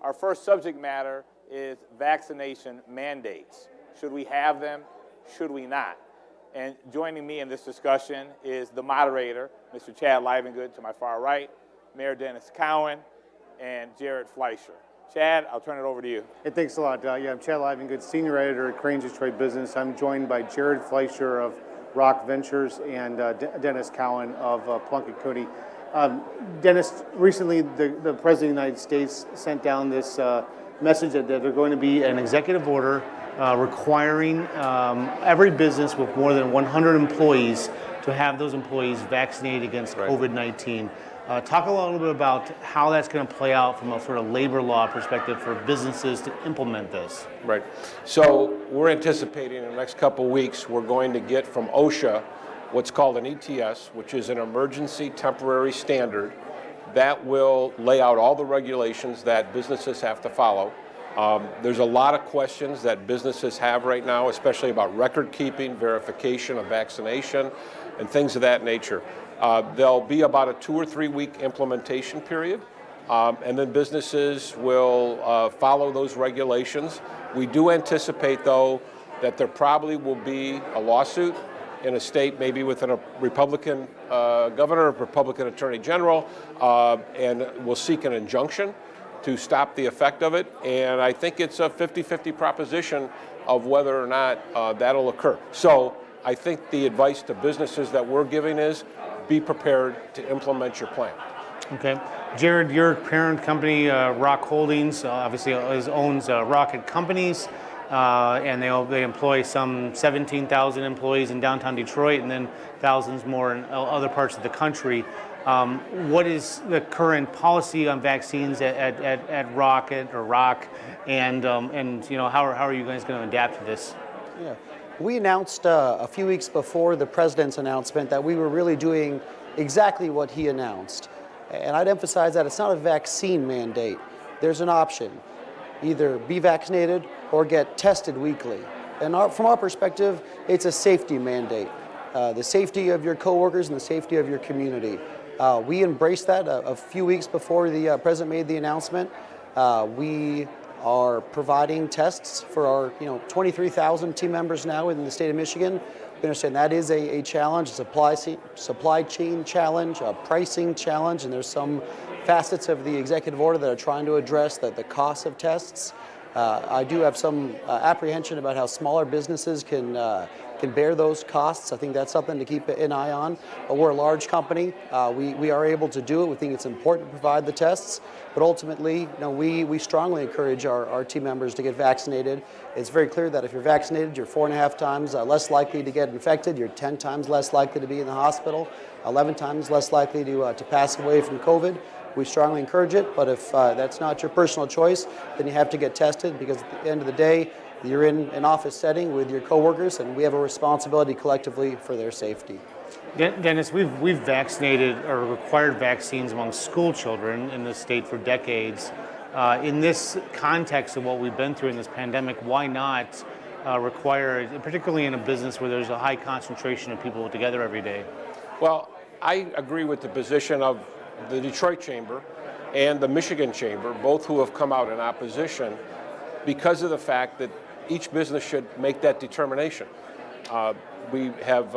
Our first subject matter is vaccination mandates. Should we have them? Should we not? And joining me in this discussion is the moderator, Mr. Chad Livengood to my far right, Mayor Dennis Cowan, and Jared Fleisher. Chad, I'll turn it over to you. Hey, thanks a lot. I'm Chad Livengood, Senior Editor at Crain's Detroit Business. I'm joined by Jared Fleisher of Rock Ventures and Dennis Cowan of Plunkett, Cooney. Dennis, recently the President of the United States sent down this message that there's going to be an executive order requiring every business with more than 100 employees to have those employees vaccinated against COVID-19. Talk a little bit about how that's going to play out from a sort of labor law perspective for businesses to implement this. Right. So we're anticipating in the next couple of weeks we're going to get from OSHA what's called an ETS, which is an emergency temporary standard that will lay out all the regulations that businesses have to follow. There's a lot of questions that businesses have right now, especially about record keeping, verification of vaccination, and things of that nature. There'll be about a 2 or 3 week implementation period, and then businesses will follow those regulations. We do anticipate, though, that there probably will be a lawsuit in a state, maybe with a Republican governor, a Republican attorney general, and we'll seek an injunction to stop the effect of it. And I think it's a 50-50 proposition of whether or not that'll occur. So I think the advice to businesses that we're giving is be prepared to implement your plan. Okay. Jared, your parent company, Rock Holdings, obviously owns Rocket Companies, and they employ some 17,000 employees in downtown Detroit and then thousands more in other parts of the country. What is the current policy on vaccines at Rocket or Rock, and you know, how are you guys going to adapt to this? Yeah. We announced a few weeks before the president's announcement that we were really doing exactly what he announced. And I'd emphasize that it's not a vaccine mandate. There's an option. Either be vaccinated or get tested weekly. And from our perspective, it's a safety mandate. The safety of your coworkers and the safety of your community. We embraced that a few weeks before the president made the announcement. We are providing tests for our 23,000 team members now in the state of Michigan. We understand that is a challenge, a supply chain challenge, a pricing challenge, and there's some facets of the executive order that are trying to address the cost of tests. I do have some apprehension about how smaller businesses can bear those costs. I think that's something to keep an eye on. We're a large company. We are able to do it. We think it's important to provide the tests. But ultimately, we strongly encourage our team members to get vaccinated. It's very clear that if you're vaccinated, you're 4.5 times less likely to get infected. You're 10 times less likely to be in the hospital, 11 times less likely to pass away from COVID. We strongly encourage it, but if that's not your personal choice, then you have to get tested, because at the end of the day, you're in an office setting with your coworkers, and we have a responsibility collectively for their safety. Dennis, we've vaccinated or required vaccines among school children in this state for decades. In this context of what we've been through in this pandemic, why not require it, particularly in a business where there's a high concentration of people together every day? Well, I agree with the position of the Detroit Chamber and the Michigan Chamber, both who have come out in opposition, because of the fact that each business should make that determination. We have,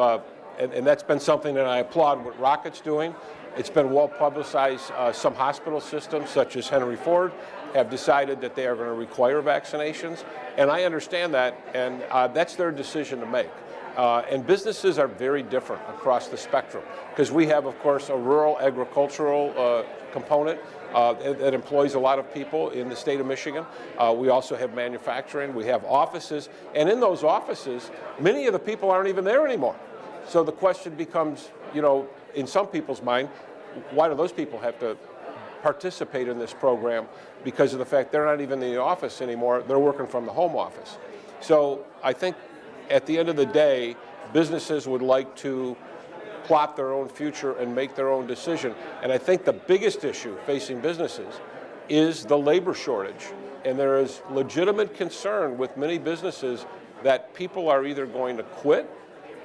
and that's been something that I applaud what Rocket's doing. It's been well publicized. Some hospital systems, such as Henry Ford, have decided that they are going to require vaccinations, and I understand that, and that's their decision to make. And businesses are very different across the spectrum, because we have, of course, a rural agricultural component that employs a lot of people in the state of Michigan. We also have manufacturing, we have offices, and in those offices, many of the people aren't even there anymore. So the question becomes, in some people's mind, why do those people have to participate in this program? Because of the fact they're not even in the office anymore, they're working from the home office. So I think at the end of the day, businesses would like to plot their own future and make their own decision. And I think the biggest issue facing businesses is the labor shortage. And there is legitimate concern with many businesses that people are either going to quit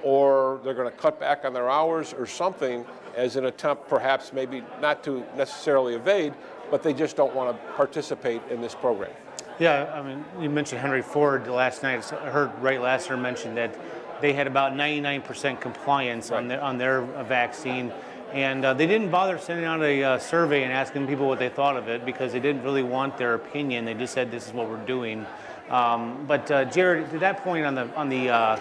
or they're going to cut back on their hours or something as an attempt, perhaps maybe not to necessarily evade, but they just don't want to participate in this program. Yeah, I mean, you mentioned Henry Ford last night. I heard Wright Lasser mention that they had about 99% compliance on their vaccine, and they didn't bother sending out a survey and asking people what they thought of it because they didn't really want their opinion. They just said this is what we're doing. But Jared, to that point on the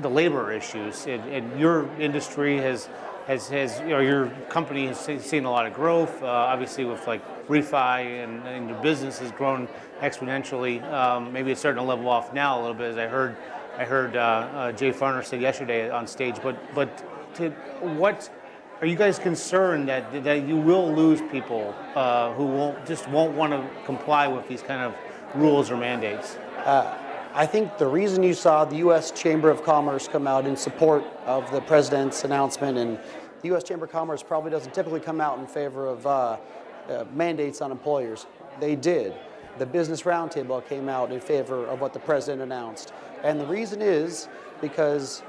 labor issues, and your industry has your company has seen a lot of growth, obviously with like refi and your business has grown exponentially. Maybe it's starting to level off now a little bit, as I heard Jay Farner say yesterday on stage. But what are you guys concerned that you will lose people who won't want to comply with these kind of rules or mandates? I think the reason you saw the U.S. Chamber of Commerce come out in support of the president's announcement, and the U.S. Chamber of Commerce probably doesn't typically come out in favor of mandates on employers. They did. The Business Roundtable came out in favor of what the president announced. And the reason is because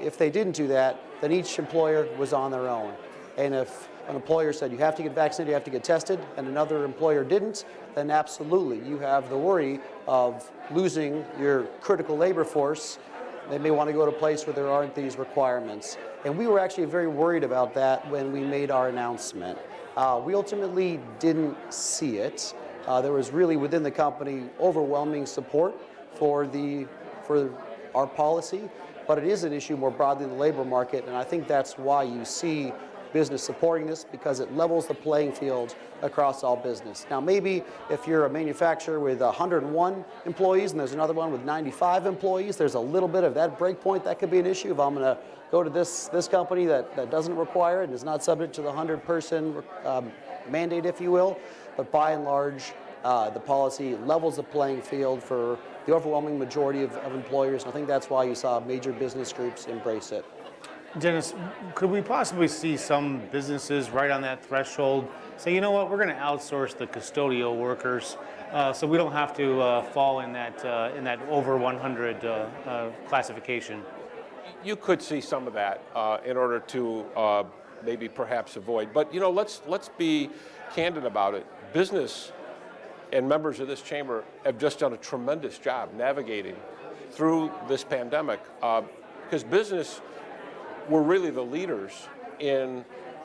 if they didn't do that, then each employer was on their own. And if an employer said you have to get vaccinated, you have to get tested, and another employer didn't, then absolutely you have the worry of losing your critical labor force. They may want to go to a place where there aren't these requirements. And we were actually very worried about that when we made our announcement. We ultimately didn't see it. There was really within the company overwhelming support for our policy, but it is an issue more broadly in the labor market, and I think that's why you see business supporting this, because it levels the playing field across all business. Now, maybe if you're a manufacturer with 101 employees and there's another one with 95 employees, there's a little bit of that break point that could be an issue. If I'm going to go to this company that doesn't require it and is not subject to the 100-person mandate, if you will, but by and large, the policy levels the playing field for the overwhelming majority of employers, and I think that's why you saw major business groups embrace it. Dennis, could we possibly see some businesses right on that threshold say, you know what, we're going to outsource the custodial workers so we don't have to fall in that over 100 classification? You could see some of that in order to maybe perhaps avoid. But let's be candid about it. Business and members of this chamber have just done a tremendous job navigating through this pandemic because business were really the leaders in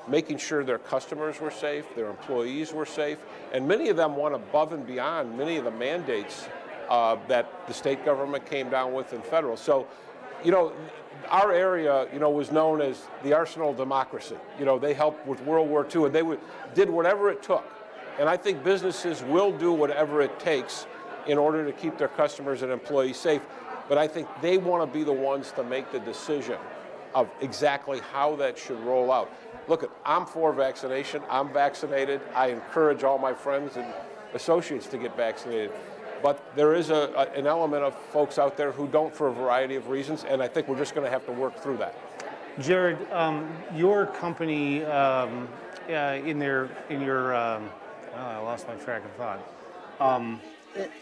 making sure their customers were safe, their employees were safe, and many of them went above and beyond many of the mandates that the state government came down with and federal. So, our area, was known as the arsenal of democracy. They helped with World War II, and they did whatever it took. And I think businesses will do whatever it takes in order to keep their customers and employees safe. But I think they want to be the ones to make the decision of exactly how that should roll out. Look, I'm for vaccination. I'm vaccinated. I encourage all my friends and associates to get vaccinated. But there is an element of folks out there who don't for a variety of reasons, and I think we're just going to have to work through that. Jared, your company, I lost my track of thought.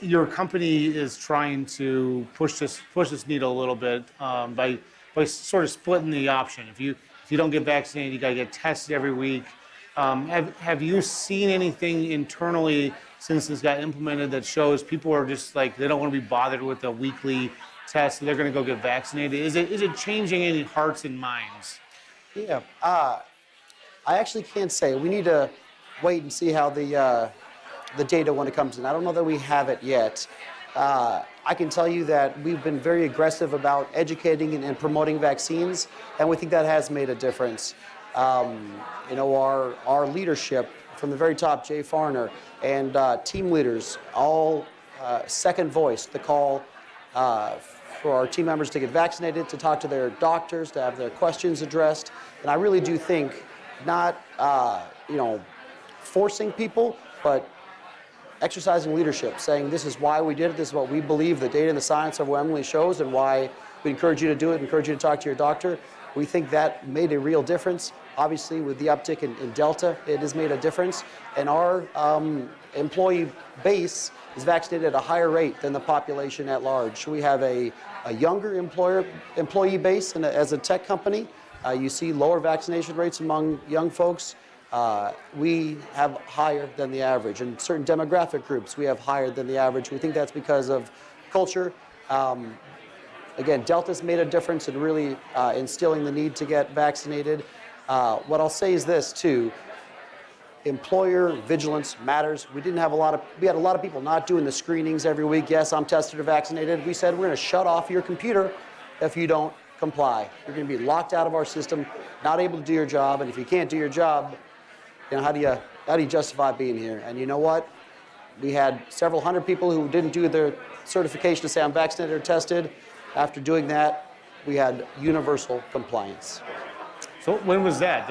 Your company is trying to push this needle a little bit by sort of splitting the option. If you don't get vaccinated, you got to get tested every week. Have you seen anything internally since this got implemented that shows people are just like they don't want to be bothered with a weekly test? They're going to go get vaccinated. Is it changing any hearts and minds? Yeah, I actually can't say. We need to wait and see how the data when it comes in. I don't know that we have it yet. I can tell you that we've been very aggressive about educating and promoting vaccines, and we think that has made a difference. Our leadership from the very top, Jay Farner, and team leaders all second voiced the call for our team members to get vaccinated, to talk to their doctors, to have their questions addressed. And I really do think not, forcing people, but exercising leadership, saying this is why we did it, this is what we believe, the data and the science of what Emily shows, and why we encourage you to do it, encourage you to talk to your doctor. We think that made a real difference. Obviously, with the uptick in Delta, it has made a difference. And our employee base is vaccinated at a higher rate than the population at large. We have a younger employee base, and as a tech company, you see lower vaccination rates among young folks. we have higher than the average. In certain demographic groups, we have higher than the average. We think that's because of culture. Again, Delta's made a difference in really instilling the need to get vaccinated. What I'll say is this too, employer vigilance matters. We had a lot of people not doing the screenings every week. Yes, I'm tested or vaccinated. We said we're going to shut off your computer if you don't comply. You're going to be locked out of our system, not able to do your job. And if you can't do your job, how do you justify being here? And you know what? We had several hundred people who didn't do their certification to say I'm vaccinated or tested. After doing that, we had universal compliance. So when was that?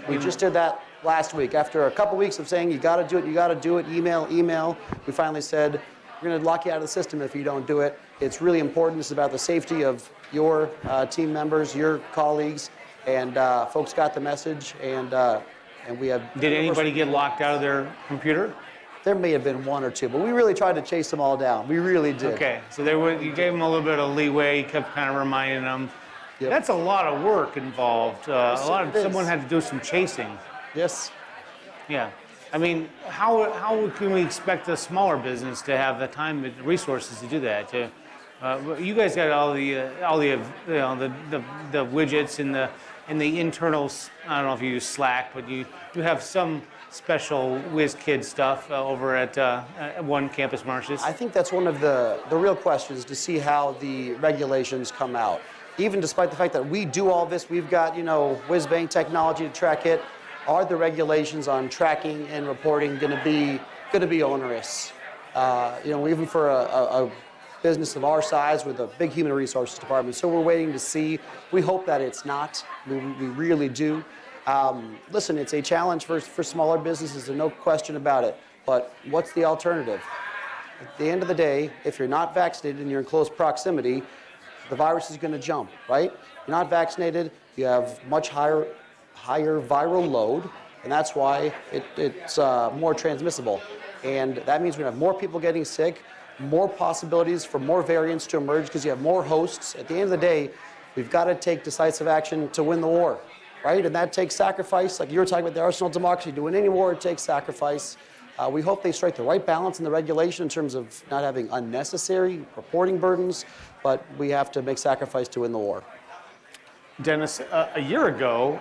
We just did that last week. After a couple weeks of saying you got to do it, email, we finally said we're going to lock you out of the system if you don't do it. It's really important. It's about the safety of your team members, your colleagues, and folks got the message. And we have. Did anybody get locked out of their computer? There may have been one or two, but we really tried to chase them all down. We really did. Okay, so you gave them a little bit of leeway. You kept kind of reminding them. Yep. That's a lot of work involved. Someone had to do some chasing. Yes. Yeah. I mean, how can we expect a smaller business to have the time and resources to do that? You guys got all the widgets and the internals. I don't know if you use Slack, but you have some special whiz kid stuff over at One Campus Marshes. I think that's one of the real questions to see how the regulations come out. Even despite the fact that we do all this, we've got whiz bang technology to track it. Are the regulations on tracking and reporting going to be onerous? Even for a business of our size with a big human resources department. So we're waiting to see. We hope that it's not. We really do. Listen, it's a challenge for smaller businesses, there's no question about it. But what's the alternative? At the end of the day, if you're not vaccinated and you're in close proximity, the virus is going to jump, right? You're not vaccinated, you have much higher viral load, and that's why it's more transmissible. And that means we're going to have more people getting sick, more possibilities for more variants to emerge because you have more hosts. At the end of the day, we've got to take decisive action to win the war, right? And that takes sacrifice. Like you were talking about the arsenal of democracy, to win any war, it takes sacrifice. We hope they strike the right balance in the regulation in terms of not having unnecessary reporting burdens, but we have to make sacrifice to win the war. Dennis, a year ago,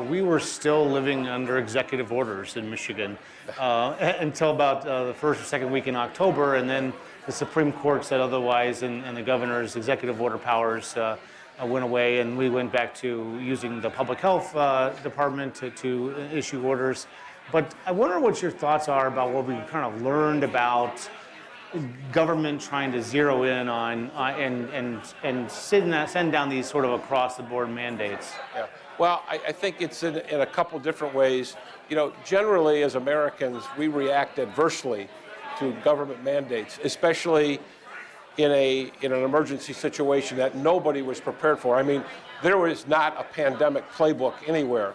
we were still living under executive orders in Michigan until about the first or second week in October, and then the Supreme Court said otherwise, and the governor's executive order powers went away, and we went back to using the public health department to issue orders. But I wonder what your thoughts are about what we kind of learned about government trying to zero in on and send down these sort of across-the-board mandates. Yeah. Well, I think it's in a couple different ways. Generally as Americans, we react adversely to government mandates, especially in an emergency situation that nobody was prepared for. I mean, there was not a pandemic playbook anywhere.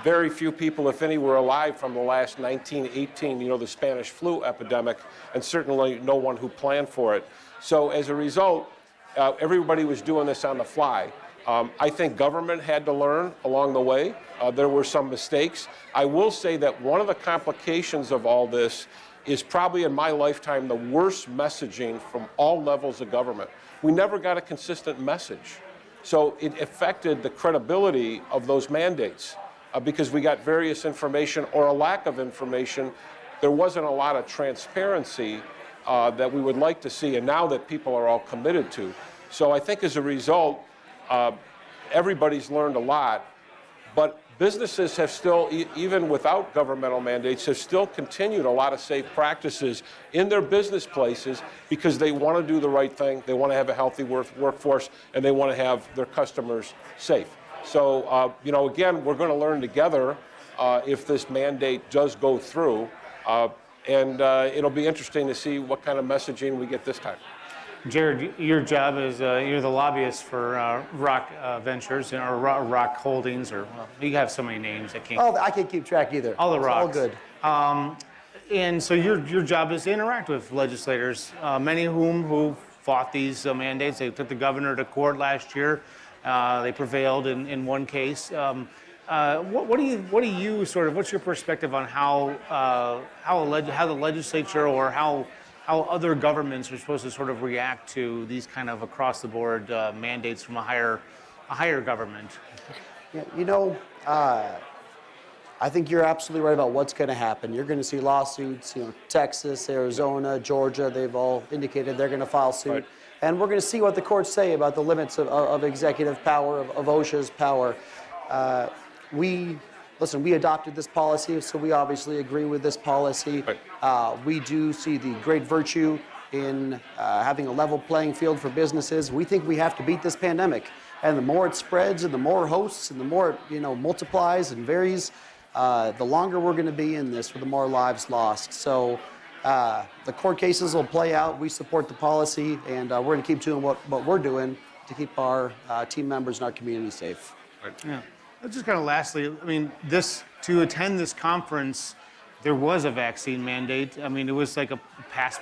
Very few people, if any, were alive from the last 1918, the Spanish flu epidemic, and certainly no one who planned for it. So as a result, everybody was doing this on the fly. I think government had to learn along the way. There were some mistakes. I will say that one of the complications of all this is probably in my lifetime the worst messaging from all levels of government. We never got a consistent message. So it affected the credibility of those mandates because we got various information or a lack of information. There wasn't a lot of transparency that we would like to see, and now that people are all committed to. So I think as a result, everybody's learned a lot, but businesses have still, even without governmental mandates, have still continued a lot of safe practices in their business places because they want to do the right thing, they want to have a healthy workforce, and they want to have their customers safe. So, again, we're going to learn together if this mandate does go through, and it'll be interesting to see what kind of messaging we get this time. Jared, your job is you're the lobbyist for Rock Ventures or Rock Holdings, or you have so many names I can't. Oh, I can't keep track either. All the Rocks. It's all good. And so your job is to interact with legislators, many of who fought these mandates. They took the governor to court last year. They prevailed in one case. what do you sort of, what's your perspective on how the legislature or how other governments are supposed to sort of react to these kind of across the board mandates from a higher government? Yeah, I think you're absolutely right about what's going to happen. You're going to see lawsuits, Texas, Arizona, Georgia, they've all indicated they're going to file suit. Right. And we're going to see what the courts say about the limits of executive power, of OSHA's power. We adopted this policy, so we obviously agree with this policy. Right. We do see the great virtue in having a level playing field for businesses. We think we have to beat this pandemic. And the more it spreads and the more it hosts and the more it multiplies and varies, the longer we're going to be in this, with the more lives lost. So the court cases will play out. We support the policy, and we're going to keep doing what we're doing to keep our team members and our community safe. Right. Yeah. Just kind of lastly, I mean, to attend this conference, there was a vaccine mandate. I mean, it was like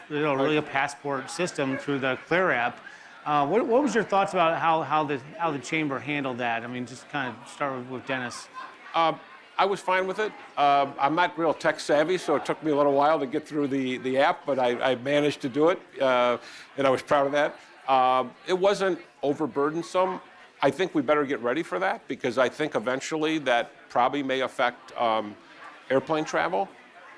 really a passport system through the Clear app. What was your thoughts about how the chamber handled that? I mean, just kind of start with Dennis. I was fine with it. I'm not real tech savvy, so it took me a little while to get through the app, but I managed to do it, and I was proud of that. It wasn't overburdensome. I think we better get ready for that, because I think eventually that probably may affect airplane travel,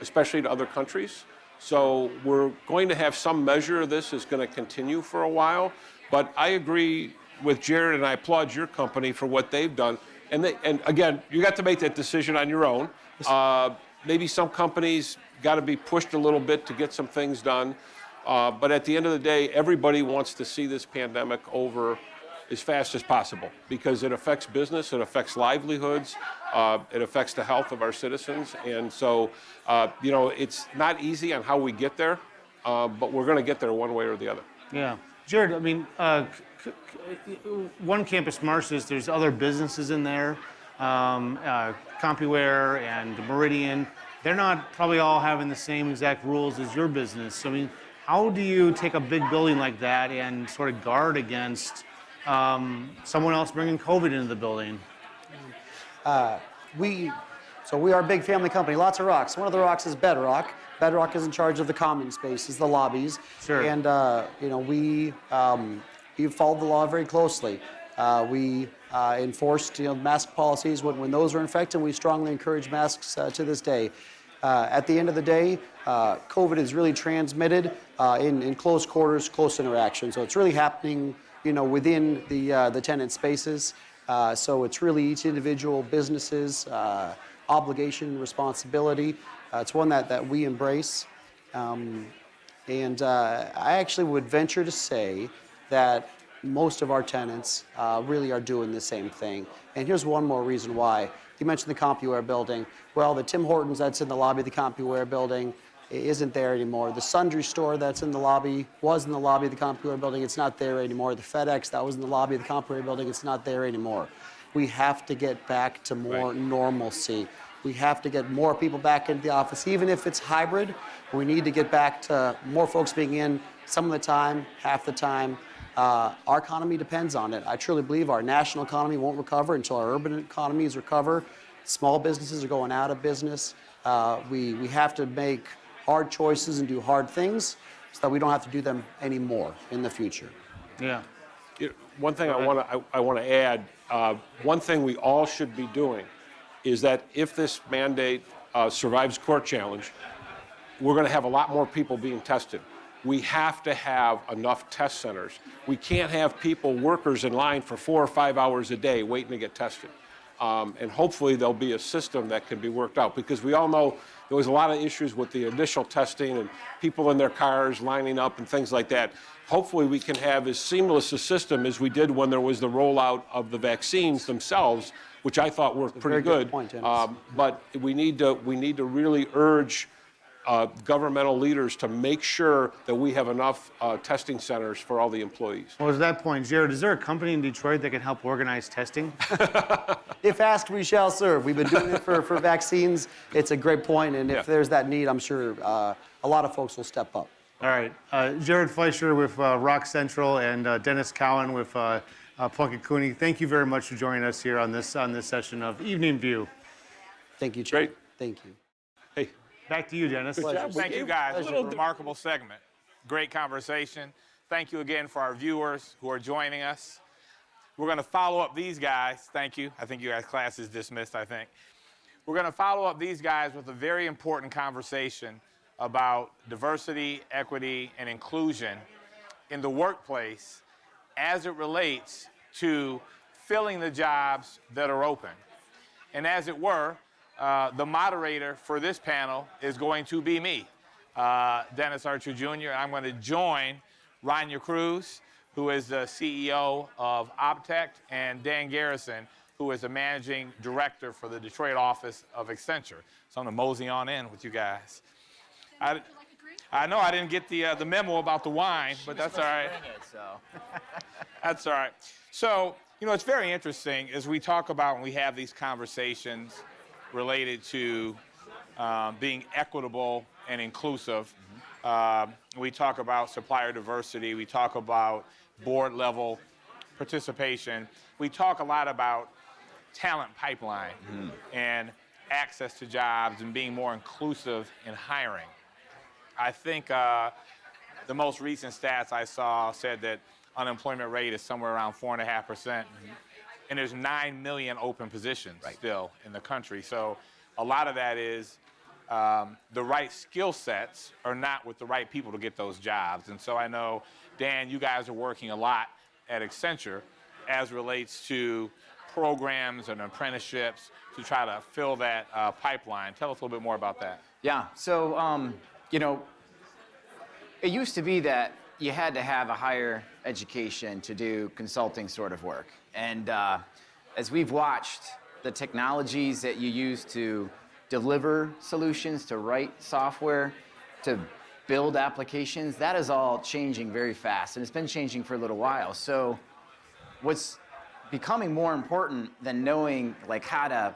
especially to other countries. So we're going to have some measure of this is going to continue for a while. But I agree with Jared, and I applaud your company for what they've done. And again, you got to make that decision on your own. Maybe some companies got to be pushed a little bit to get some things done. But at the end of the day, everybody wants to see this pandemic over as fast as possible, because it affects business, it affects livelihoods, it affects the health of our citizens. And so, it's not easy on how we get there, but we're going to get there one way or the other. Yeah. Jared, I mean, One Campus Martius, there's other businesses in there, CompuWare and Meridian. They're not probably all having the same exact rules as your business. So, I mean, how do you take a big building like that and sort of guard against someone else bringing COVID into the building? We are a big family company, lots of rocks. One of the rocks is Bedrock. Bedrock is in charge of the common spaces, the lobbies. Sure. And, we followed the law very closely. We enforced, mask policies when those were in effect, and we strongly encourage masks to this day. At the end of the day, COVID is really transmitted in close quarters, close interaction. So it's really happening, within the tenant spaces. So it's really each individual business's obligation and responsibility. It's one that we embrace. And I actually would venture to say that most of our tenants really are doing the same thing. And here's one more reason why. You mentioned the CompuWare building. Well, the Tim Hortons that's in the lobby of the CompuWare building isn't there anymore. The Sundry store that's in the lobby was in the lobby of the CompuWare building. It's not there anymore. The FedEx that was in the lobby of the CompuWare building, it's not there anymore. We have to get back to more normalcy. We have to get more people back into the office, even if it's hybrid. We need to get back to more folks being in some of the time, half the time. Our economy depends on it. I truly believe our national economy won't recover until our urban economies recover. Small businesses are going out of business. We have to make hard choices and do hard things so that we don't have to do them anymore in the future. Yeah. One thing I want to add, one thing we all should be doing is that if this mandate survives court challenge, we're going to have a lot more people being tested. We have to have enough test centers. We can't have workers in line for 4 or 5 hours a day waiting to get tested. And hopefully there'll be a system that can be worked out, because we all know there was a lot of issues with the initial testing and people in their cars lining up and things like that. Hopefully we can have as seamless a system as we did when there was the rollout of the vaccines themselves, which I thought worked pretty good. Point, Dennis. But we need to really urge governmental leaders to make sure that we have enough testing centers for all the employees. Well, to that point, Jared, is there a company in Detroit that can help organize testing? If asked, we shall serve. We've been doing it for vaccines. It's a great point, and if there's that need, I'm sure a lot of folks will step up. All right. Jared Fleisher with Rock Central and Dennis Cowan with Plunkett Cooney. Thank you very much for joining us here on this session of Evening View. Thank you, Chair. Great. Thank you. Hey, Back to you, Dennis. Thank you, guys. It was a remarkable segment. Great conversation. Thank you again for our viewers who are joining us. We're going to follow up these guys. Thank you. I think you guys' class is dismissed, I think. We're going to follow up these guys with a very important conversation about diversity, equity, and inclusion in the workplace as it relates to filling the jobs that are open. And as it were, the moderator for this panel is going to be me, Dennis Archer Jr. I'm going to join Rania Cruz, who is the CEO of Optech, and Dan Garrison, who is the managing director for the Detroit office of Accenture. So I'm going to mosey on in with you guys. I know I didn't get the memo about the wine, but that's all right. That's all right. So, you know, it's very interesting as we talk about when we have these conversations related to being equitable and inclusive. We talk about supplier diversity. We talk about board level participation. We talk a lot about talent pipeline and access to jobs and being more inclusive in hiring. I think the most recent stats I saw said that unemployment rate is somewhere around 4.5%, and there's 9 million open positions still in the country. So a lot of that is the right skill sets are not with the right people to get those jobs. And so I know, Dan, you guys are working a lot at Accenture as relates to programs and apprenticeships to try to fill that pipeline. Tell us a little bit more about that. Yeah, so, you know, it used to be that you had to have a higher education to do consulting sort of work. And as we've watched the technologies that you use to deliver solutions, to write software, to build applications, that is all changing very fast. And it's been changing for a little while. So what's becoming more important than knowing like how to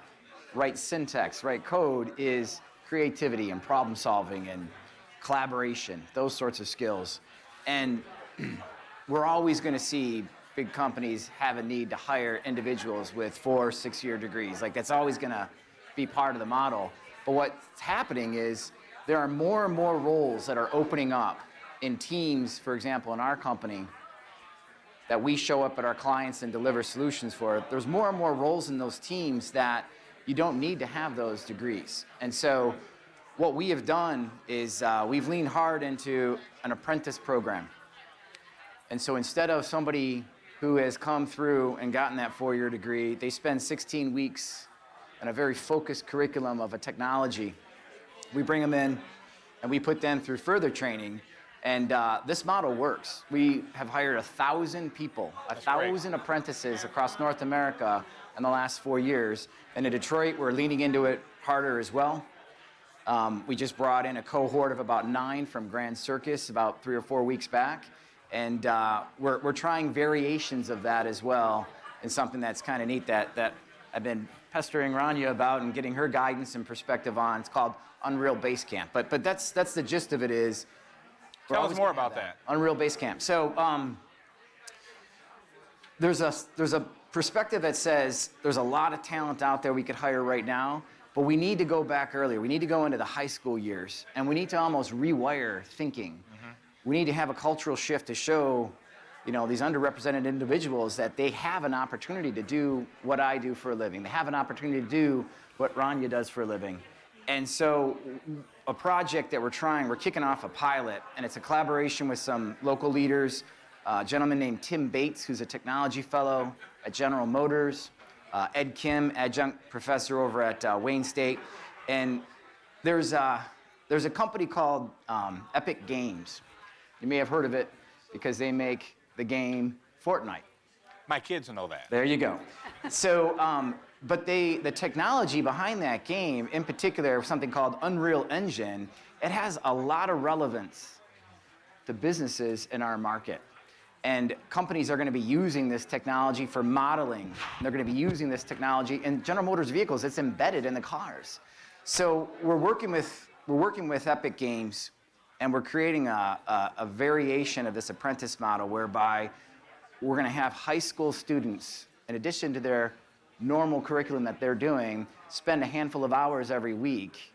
write syntax, write code, is creativity and problem solving and collaboration, those sorts of skills. And we're always going to see big companies have a need to hire individuals with 4 or 6 year degrees. Like that's always going to be part of the model. But what's happening is there are more and more roles that are opening up in teams, for example, in our company, that we show up at our clients and deliver solutions for. There's more and more roles in those teams that you don't need to have those degrees. And so what we have done is we've leaned hard into an apprentice program. And so instead of somebody who has come through and gotten that 4-year degree, they spend 16 weeks in a very focused curriculum of a technology. We bring them in and we put them through further training. And this model works. We have hired 1,000 people, 1,000 apprentices across North America in the last 4 years. And in Detroit, we're leaning into it harder as well. We just brought in a cohort of about 9 from Grand Circus about 3 or 4 weeks back. And we're trying variations of that as well, and something that's kind of neat that I've been pestering Rania about and getting her guidance and perspective on. It's called Unreal Basecamp. But that's the gist of it is. Tell us more about that. Unreal Basecamp. So there's a perspective that says there's a lot of talent out there we could hire right now, but we need to go back earlier. We need to go into the high school years, and we need to almost rewire thinking. We need to have a cultural shift to show, you know, these underrepresented individuals that they have an opportunity to do what I do for a living. They have an opportunity to do what Rania does for a living. And so a project that we're kicking off a pilot, and it's a collaboration with some local leaders, a gentleman named Tim Bates, who's a technology fellow at General Motors, Ed Kim, adjunct professor over at Wayne State. And there's a company called Epic Games. You may have heard of it because they make the game Fortnite. My kids know that. There you go. So, but the technology behind that game, in particular, something called Unreal Engine, it has a lot of relevance to businesses in our market. And companies are going to be using this technology for modeling. They're going to be using this technology in General Motors vehicles. It's embedded in the cars. So we're working with Epic Games, and we're creating a variation of this apprentice model whereby we're going to have high school students, in addition to their normal curriculum that they're doing, spend a handful of hours every week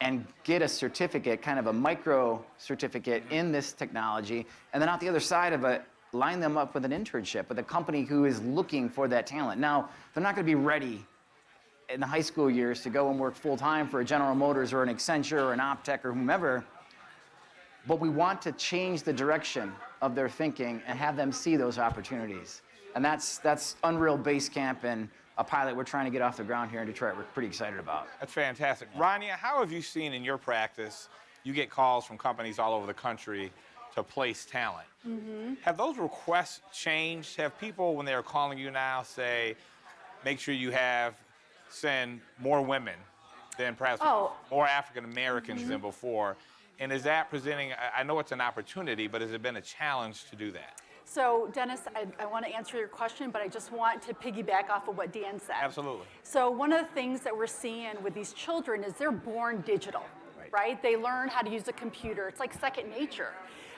and get a certificate, kind of a micro certificate in this technology, and then out the other side of it, line them up with an internship with a company who is looking for that talent. Now, they're not going to be ready in the high school years to go and work full-time for a General Motors or an Accenture or an Optech or whomever, but we want to change the direction of their thinking and have them see those opportunities. And that's Unreal Base Camp and a pilot we're trying to get off the ground here in Detroit. We're pretty excited about. That's fantastic. Rania, how have you seen in your practice, you get calls from companies all over the country to place talent. Have those requests changed? Have people, when they're calling you now, say, make sure you send more women than perhaps more African Americans than before? And is that presenting, I know it's an opportunity, but has it been a challenge to do that? So, Dennis, I want to answer your question, but I just want to piggyback off of what Dan said. Absolutely. So one of the things that we're seeing with these children is they're born digital, right? They learn how to use a computer. It's like second nature.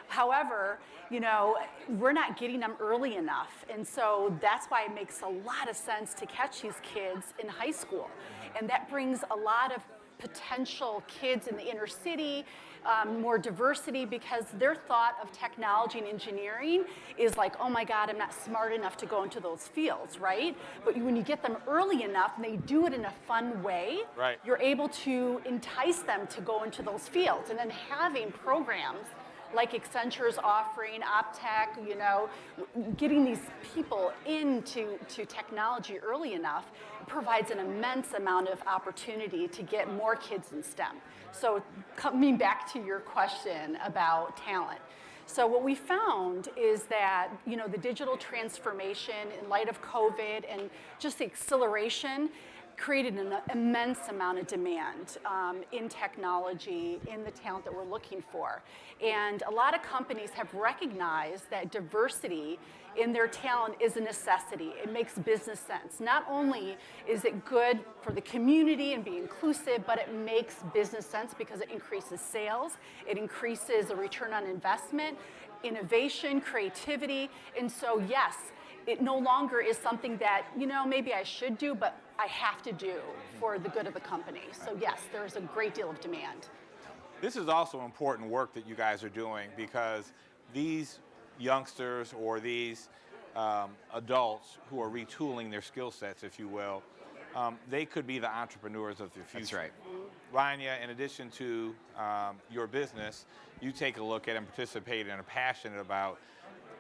However, you know, we're not getting them early enough. And so that's why it makes a lot of sense to catch these kids in high school. And that brings a lot of potential kids in the inner city, more diversity, because their thought of technology and engineering is like, oh my God, I'm not smart enough to go into those fields, right? But when you get them early enough and they do it in a fun way, you're able to entice them to go into those fields. And then having programs like Accenture's offering, Optech, you know, getting these people into technology early enough provides an immense amount of opportunity to get more kids in STEM. So coming back to your question about talent. So what we found is that, you know, the digital transformation in light of COVID and just the acceleration created an immense amount of demand in technology, in the talent that we're looking for. And a lot of companies have recognized that diversity in their talent is a necessity. It makes business sense. Not only is it good for the community and be inclusive, but it makes business sense because it increases sales, it increases the return on investment, innovation, creativity. And so yes, it no longer is something that, you know, maybe I should do, but I have to do for the good of the company. So yes, there's a great deal of demand. This is also important work that you guys are doing, because these youngsters or these adults who are retooling their skill sets, if you will, they could be the entrepreneurs of the future. That's right. Rania, in addition to your business, you take a look at and participate and are passionate about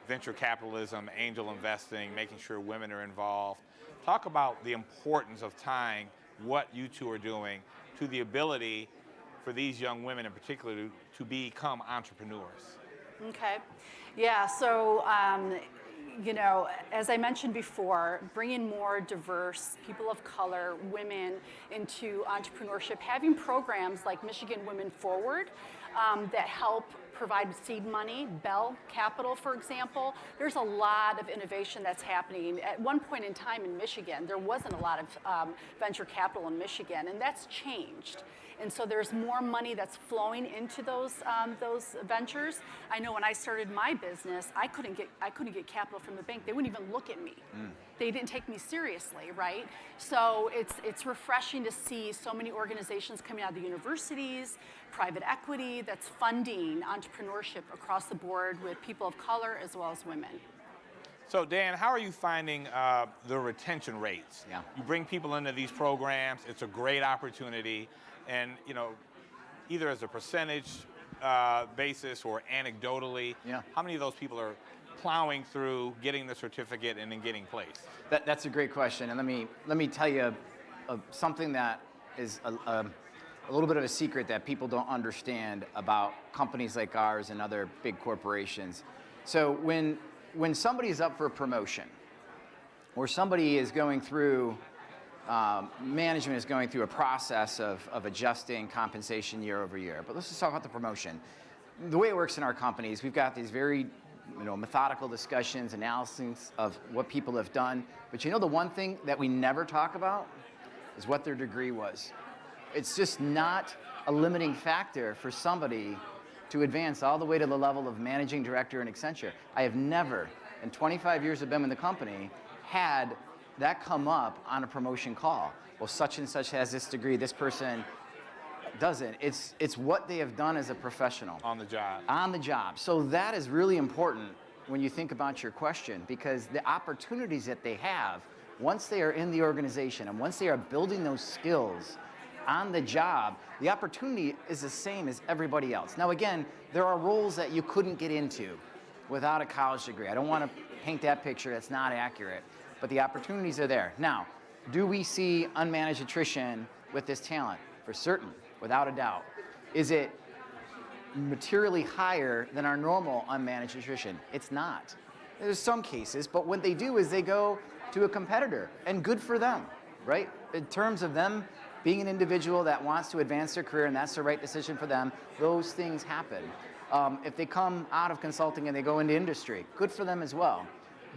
venture capitalism, angel investing, making sure women are involved. Talk about the importance of tying what you two are doing to the ability for these young women in particular to become entrepreneurs. Okay. Yeah, so, you know, as I mentioned before, bringing more diverse people of color, women into entrepreneurship, having programs like Michigan Women Forward that help provide seed money, Bell Capital, for example. There's a lot of innovation that's happening. At one point in time in Michigan, there wasn't a lot of venture capital in Michigan, and that's changed. And so there's more money that's flowing into those ventures. I know when I started my business, I couldn't get capital from the bank. They wouldn't even look at me. They didn't take me seriously, right? So it's refreshing to see so many organizations coming out of the universities, private equity that's funding entrepreneurship across the board with people of color as well as women. So Dan, how are you finding the retention rates? Yeah. You bring people into these programs, it's a great opportunity, and you know, either as a percentage basis or anecdotally, how many of those people are plowing through, getting the certificate, and then getting placed? That's a great question, and let me tell you something that is a little bit of a secret that people don't understand about companies like ours and other big corporations. So when somebody is up for a promotion, or somebody is going through, management is going through a process of adjusting compensation year over year. But let's just talk about the promotion. The way it works in our companies, we've got these very methodical discussions, analysis of what people have done. But you know the one thing that we never talk about is what their degree was. It's just not a limiting factor for somebody to advance all the way to the level of managing director in Accenture. I have never in 25 years I've been in the company, had that come up on a promotion call. Well, such and such has this degree, this person doesn't. It's what they have done as a professional. On the job. On the job. So that is really important when you think about your question, because the opportunities that they have once they are in the organization and once they are building those skills on the job, the opportunity is the same as everybody else. Now again, there are roles that you couldn't get into without a college degree. I don't want to paint that picture, that's not accurate, but the opportunities are there. Now, do we see unmanaged attrition with this talent? For certain, without a doubt. Is it materially higher than our normal unmanaged attrition? It's not. There's some cases, but what they do is they go to a competitor, and good for them, right? In terms of them being an individual that wants to advance their career and that's the right decision for them, those things happen. If they come out of consulting and they go into industry, good for them as well.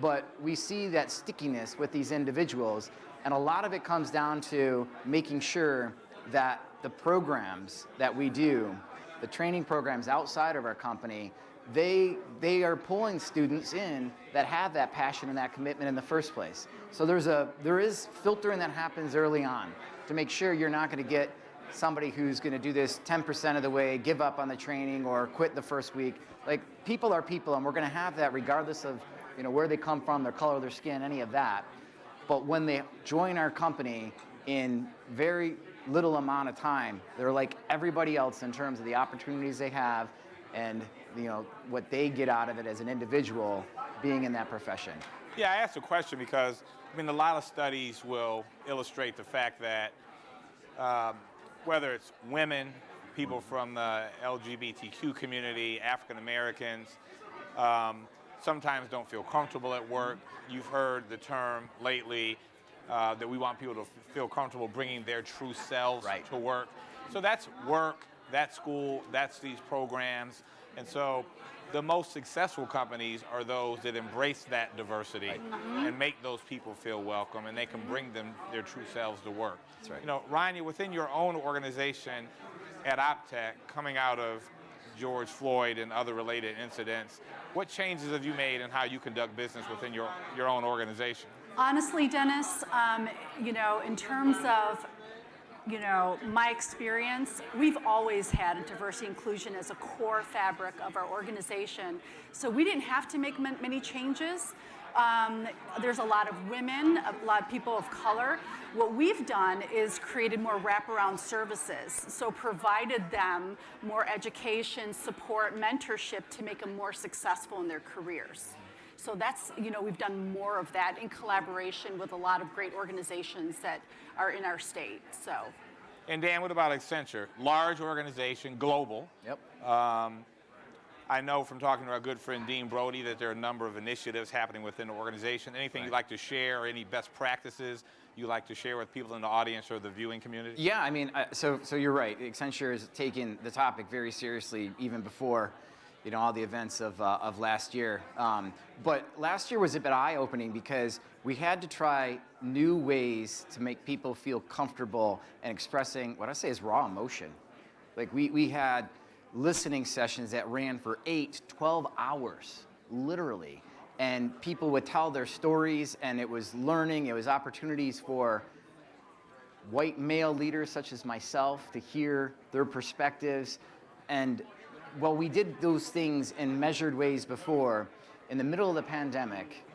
But we see that stickiness with these individuals, and a lot of it comes down to making sure that the programs that we do, the training programs outside of our company, they are pulling students in that have that passion and that commitment in the first place. So there is filtering that happens early on to make sure you're not going to get somebody who's going to do this 10% of the way, give up on the training, or quit the first week. Like, people are people, and we're going to have that regardless of where they come from, their color of their skin, any of that. But when they join our company in very little amount of time, they're like everybody else in terms of the opportunities they have and what they get out of it as an individual being in that profession. Yeah, I asked a question because, a lot of studies will illustrate the fact that whether it's women, people from the LGBTQ community, African Americans, sometimes don't feel comfortable at work. You've heard the term lately that we want people to feel comfortable bringing their true selves to work. So that's work, that's school, that's these programs. And so the most successful companies are those that embrace that diversity and make those people feel welcome, and they can bring them their true selves to work. That's right. Ryan, within your own organization at Optech, coming out of George Floyd and other related incidents, what changes have you made in how you conduct business within your own organization? Honestly, Dennis, in terms of my experience, we've always had diversity inclusion as a core fabric of our organization. So we didn't have to make many changes. There's a lot of women, a lot of people of color. What we've done is created more wraparound services. So provided them more education, support, mentorship to make them more successful in their careers. So that's, we've done more of that in collaboration with a lot of great organizations that are in our state, so. And Dan, what about Accenture? Large organization, global. Yep. I know from talking to our good friend Dean Brody that there are a number of initiatives happening within the organization. Anything you'd like to share, or any best practices you'd like to share with people in the audience or the viewing community? Yeah, so you're right. Accenture has taken the topic very seriously even before all the events of last year. But last year was a bit eye-opening because we had to try new ways to make people feel comfortable and expressing what I say is raw emotion. Like we had listening sessions that ran for 8-12 hours, literally. And people would tell their stories, and it was learning, it was opportunities for white male leaders such as myself to hear their perspectives. And well, we did those things in measured ways before. In the middle of the pandemic,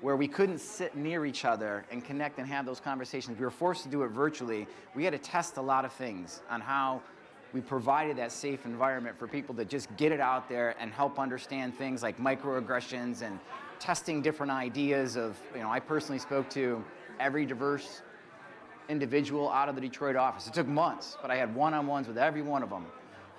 where we couldn't sit near each other and connect and have those conversations, we were forced to do it virtually. We had to test a lot of things on how we provided that safe environment for people to just get it out there and help understand things like microaggressions and testing different ideas of, I personally spoke to every diverse individual out of the Detroit office. It took months, but I had one-on-ones with every one of them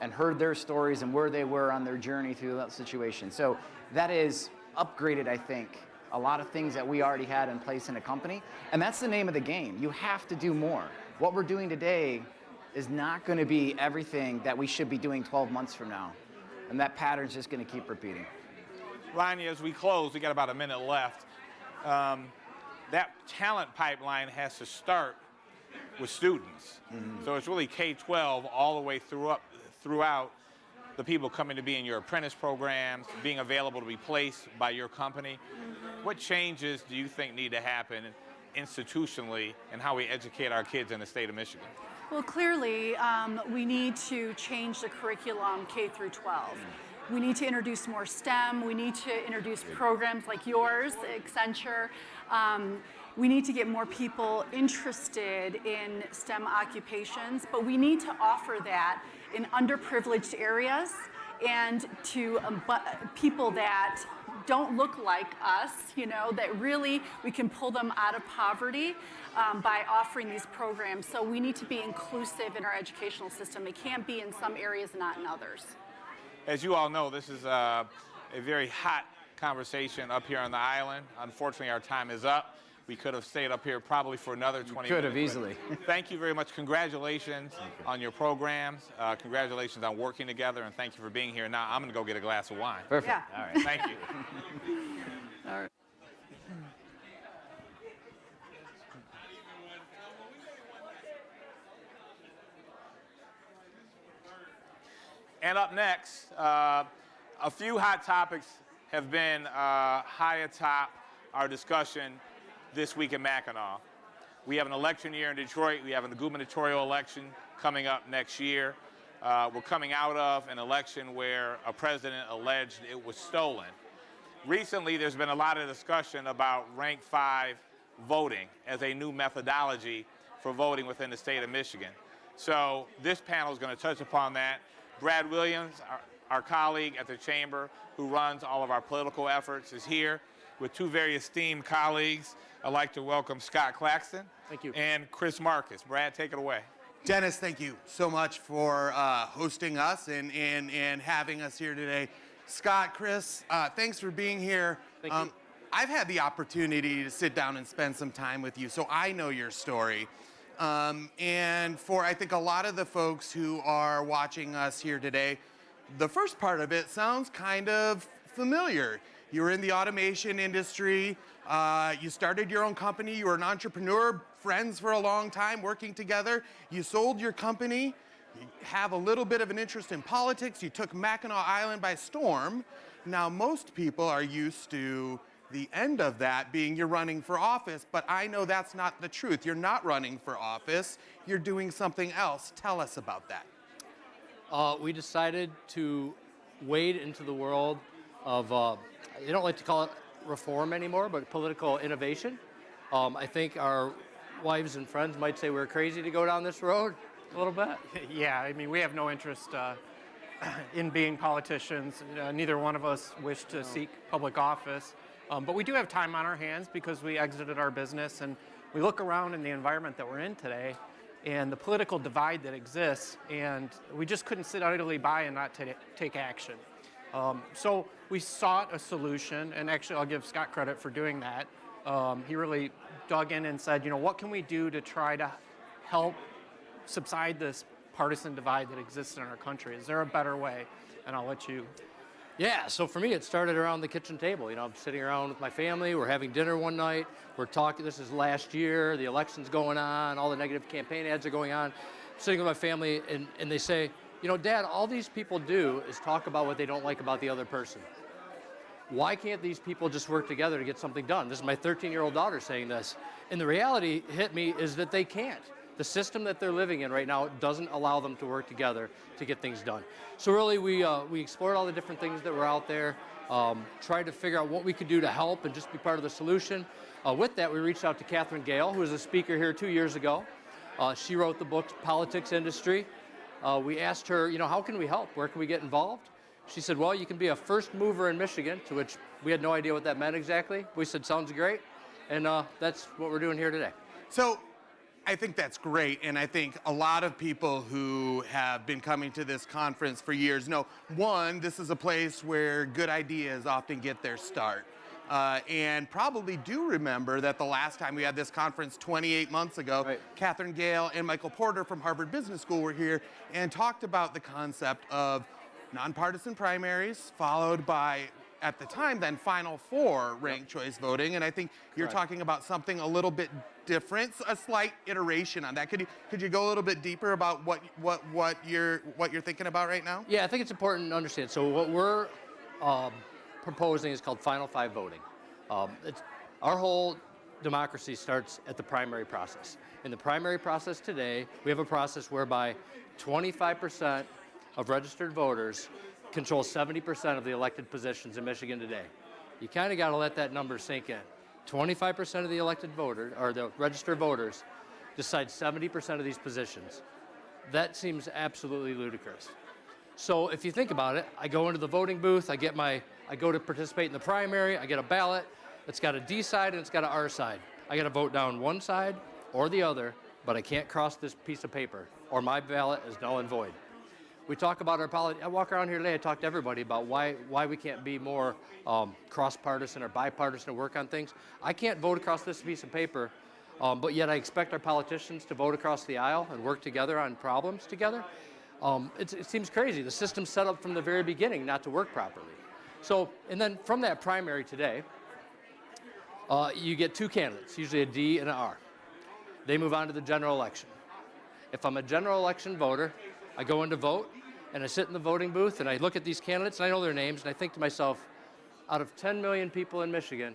and heard their stories and where they were on their journey through that situation. So that is upgraded, I think, a lot of things that we already had in place in a company. And that's the name of the game. You have to do more. What we're doing today is not going to be everything that we should be doing 12 months from now. And that pattern's just going to keep repeating. Ryan, as we close, we got about a minute left. That talent pipeline has to start with students. So it's really K-12 all the way throughout. the people coming to be in your apprentice programs, being available to be placed by your company. What changes do you think need to happen institutionally in how we educate our kids in the state of Michigan? Well, clearly, we need to change the curriculum K through 12. We need to introduce more STEM. We need to introduce programs like yours, Accenture. We need to get more people interested in STEM occupations, but we need to offer that in underprivileged areas and to people that don't look like us, you know, that really we can pull them out of poverty by offering these programs. So we need to be inclusive in our educational system. It can't be in some areas, not in others. As you all know, this is a very hot conversation up here on the island. Unfortunately, our time is up. We could have stayed up here probably for another 20 minutes. Could have easily. Thank you very much. Congratulations on your programs. Congratulations on working together, and thank you for being here. Now I'm going to go get a glass of wine. Perfect. Yeah. All right. Thank you. All right. And up next, a few hot topics have been high atop our discussion this week in Mackinac. We have an election year in Detroit. We have a gubernatorial election coming up next year. We're coming out of an election where a president alleged it was stolen. Recently, there's been a lot of discussion about rank 5 voting as a new methodology for voting within the state of Michigan. So this panel is going to touch upon that. Brad Williams, our colleague at the Chamber who runs all of our political efforts, is here with two very esteemed colleagues. I'd like to welcome Scott Claxton. Thank you. And Chris Marcus. Brad, take it away. Dennis, thank you so much for hosting us and having us here today. Scott, Chris, thanks for being here. Thank you. I've had the opportunity to sit down and spend some time with you, so I know your story. And for, I think, a lot of the folks who are watching us here today, the first part of it sounds kind of familiar. You were in the automation industry. You started your own company. You were an entrepreneur, friends for a long time, working together. You sold your company. You have a little bit of an interest in politics. You took Mackinac Island by storm. Now, most people are used to the end of that being you're running for office, but I know that's not the truth. You're not running for office. You're doing something else. Tell us about that. We decided to wade into the world of, I don't like to call it reform anymore, but political innovation. I think our wives and friends might say we're crazy to go down this road a little bit. Yeah, I mean, we have no interest in being politicians. Neither one of us wish to seek public office. But we do have time on our hands because we exited our business, and we look around in the environment that we're in today and the political divide that exists, and we just couldn't sit idly by and not take action. So we sought a solution, and actually I'll give Scott credit for doing that. He really dug in and said, you know, what can we do to try to help subside this partisan divide that exists in our country? Is there a better way? And I'll let you. Yeah, so for me, it started around the kitchen table. You know, I'm sitting around with my family. We're having dinner one night. We're talking. This is last year. The election's going on. All the negative campaign ads are going on. I'm sitting with my family, and they say, you know, Dad, all these people do is talk about what they don't like about the other person. Why can't these people just work together to get something done? This is my 13-year-old daughter saying this. And the reality hit me is that they can't. The system that they're living in right now doesn't allow them to work together to get things done. So really, we explored all the different things that were out there, tried to figure out what we could do to help and just be part of the solution. With that, we reached out to Catherine Gale, who was a speaker here 2 years ago. She wrote the book, Politics Industry. We asked her, you know, how can we help? Where can we get involved? She said, well, you can be a first mover in Michigan, to which we had no idea what that meant exactly. We said, sounds great. And that's what we're doing here today. So I think that's great, and I think a lot of people who have been coming to this conference for years know, one, this is a place where good ideas often get their start. And probably do remember that the last time we had this conference 28 months ago, right. Catherine Gale and Michael Porter from Harvard Business School were here and talked about the concept of nonpartisan primaries followed by at the time then Final Four ranked choice voting, and I think you're talking about something a little bit different, a slight iteration on that. Could you go a little bit deeper about what you're thinking about right now? Yeah, I think it's important to understand. So what we're proposing is called Final Five voting. Our whole democracy starts at the primary process. In the primary process today, we have a process whereby 25% of registered voters control 70% of the elected positions in Michigan today. You kind of got to let that number sink in. 25% of the elected voters, or the registered voters, decide 70% of these positions. That seems absolutely ludicrous. So if you think about it, I go into the voting booth, I go to participate in the primary, I get a ballot, it's got a D side and it's got an R side. I got to vote down one side or the other, but I can't cross this piece of paper, or my ballot is null and void. We talk about our politics. I walk around here today, I talk to everybody about why we can't be more cross-partisan or bipartisan and work on things. I can't vote across this piece of paper, but yet I expect our politicians to vote across the aisle and work together on problems together. It seems crazy. The system's set up from the very beginning not to work properly. So, and then from that primary today, you get two candidates, usually a D and an R. They move on to the general election. If I'm a general election voter, I go in to vote, and I sit in the voting booth, and I look at these candidates, and I know their names, and I think to myself, out of 10 million people in Michigan,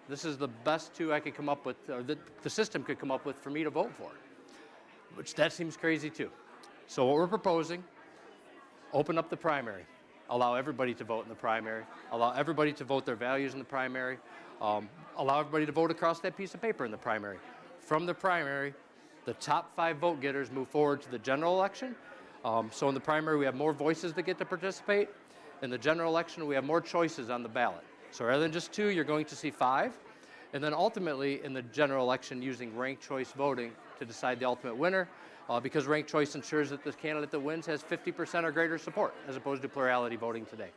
this is the best two I could come up with, or the system could come up with for me to vote for, which that seems crazy too. So what we're proposing, open up the primary, allow everybody to vote in the primary, allow everybody to vote their values in the primary, allow everybody to vote across that piece of paper in the primary. From the primary, the top 5 vote getters move forward to the general election. So in the primary, we have more voices that get to participate. In the general election, we have more choices on the ballot. So rather than just 2, you're going to see 5. And then ultimately, in the general election, using ranked choice voting to decide the ultimate winner, because ranked choice ensures that the candidate that wins has 50% or greater support, as opposed to plurality voting today.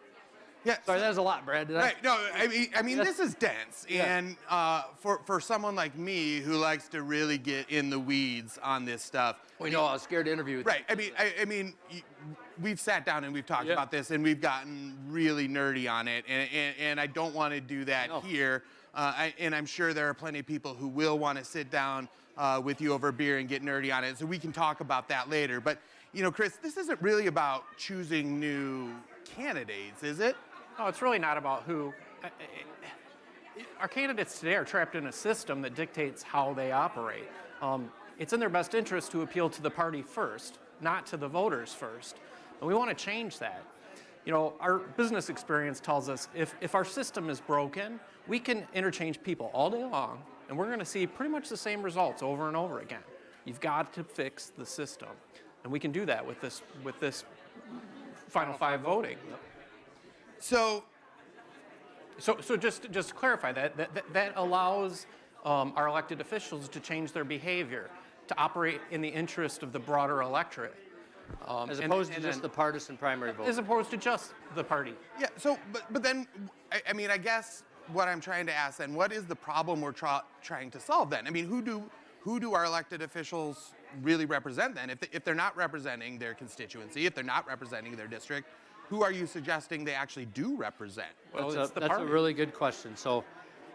Yeah. Sorry, that was a lot, Brad. Right. No, I mean, this is dense, and for someone like me who likes to really get in the weeds on this stuff. We know I was scared to interview with you. Right. I mean, we've sat down and we've talked about this, and we've gotten really nerdy on it, and I don't want to do that here. And I'm sure there are plenty of people who will want to sit down with you over beer and get nerdy on it, so we can talk about that later. But you know, Chris, this isn't really about choosing new candidates, is it? No, it's really not about who. Our candidates today are trapped in a system that dictates how they operate. It's in their best interest to appeal to the party first, not to the voters first. And we want to change that. You know, our business experience tells us if our system is broken, we can interchange people all day long, and we're going to see pretty much the same results over and over again. You've got to fix the system. And we can do that with this Final Five voting. So just to clarify that allows our elected officials to change their behavior, to operate in the interest of the broader electorate. As opposed to just the partisan primary vote. As opposed to just the party. Yeah, so, but then, I mean, I guess what I'm trying to ask then, what is the problem we're trying to solve then? I mean, who do our elected officials really represent then? If they're not representing their constituency, if they're not representing their district, who are you suggesting they actually do represent? Well, that's a really good question. So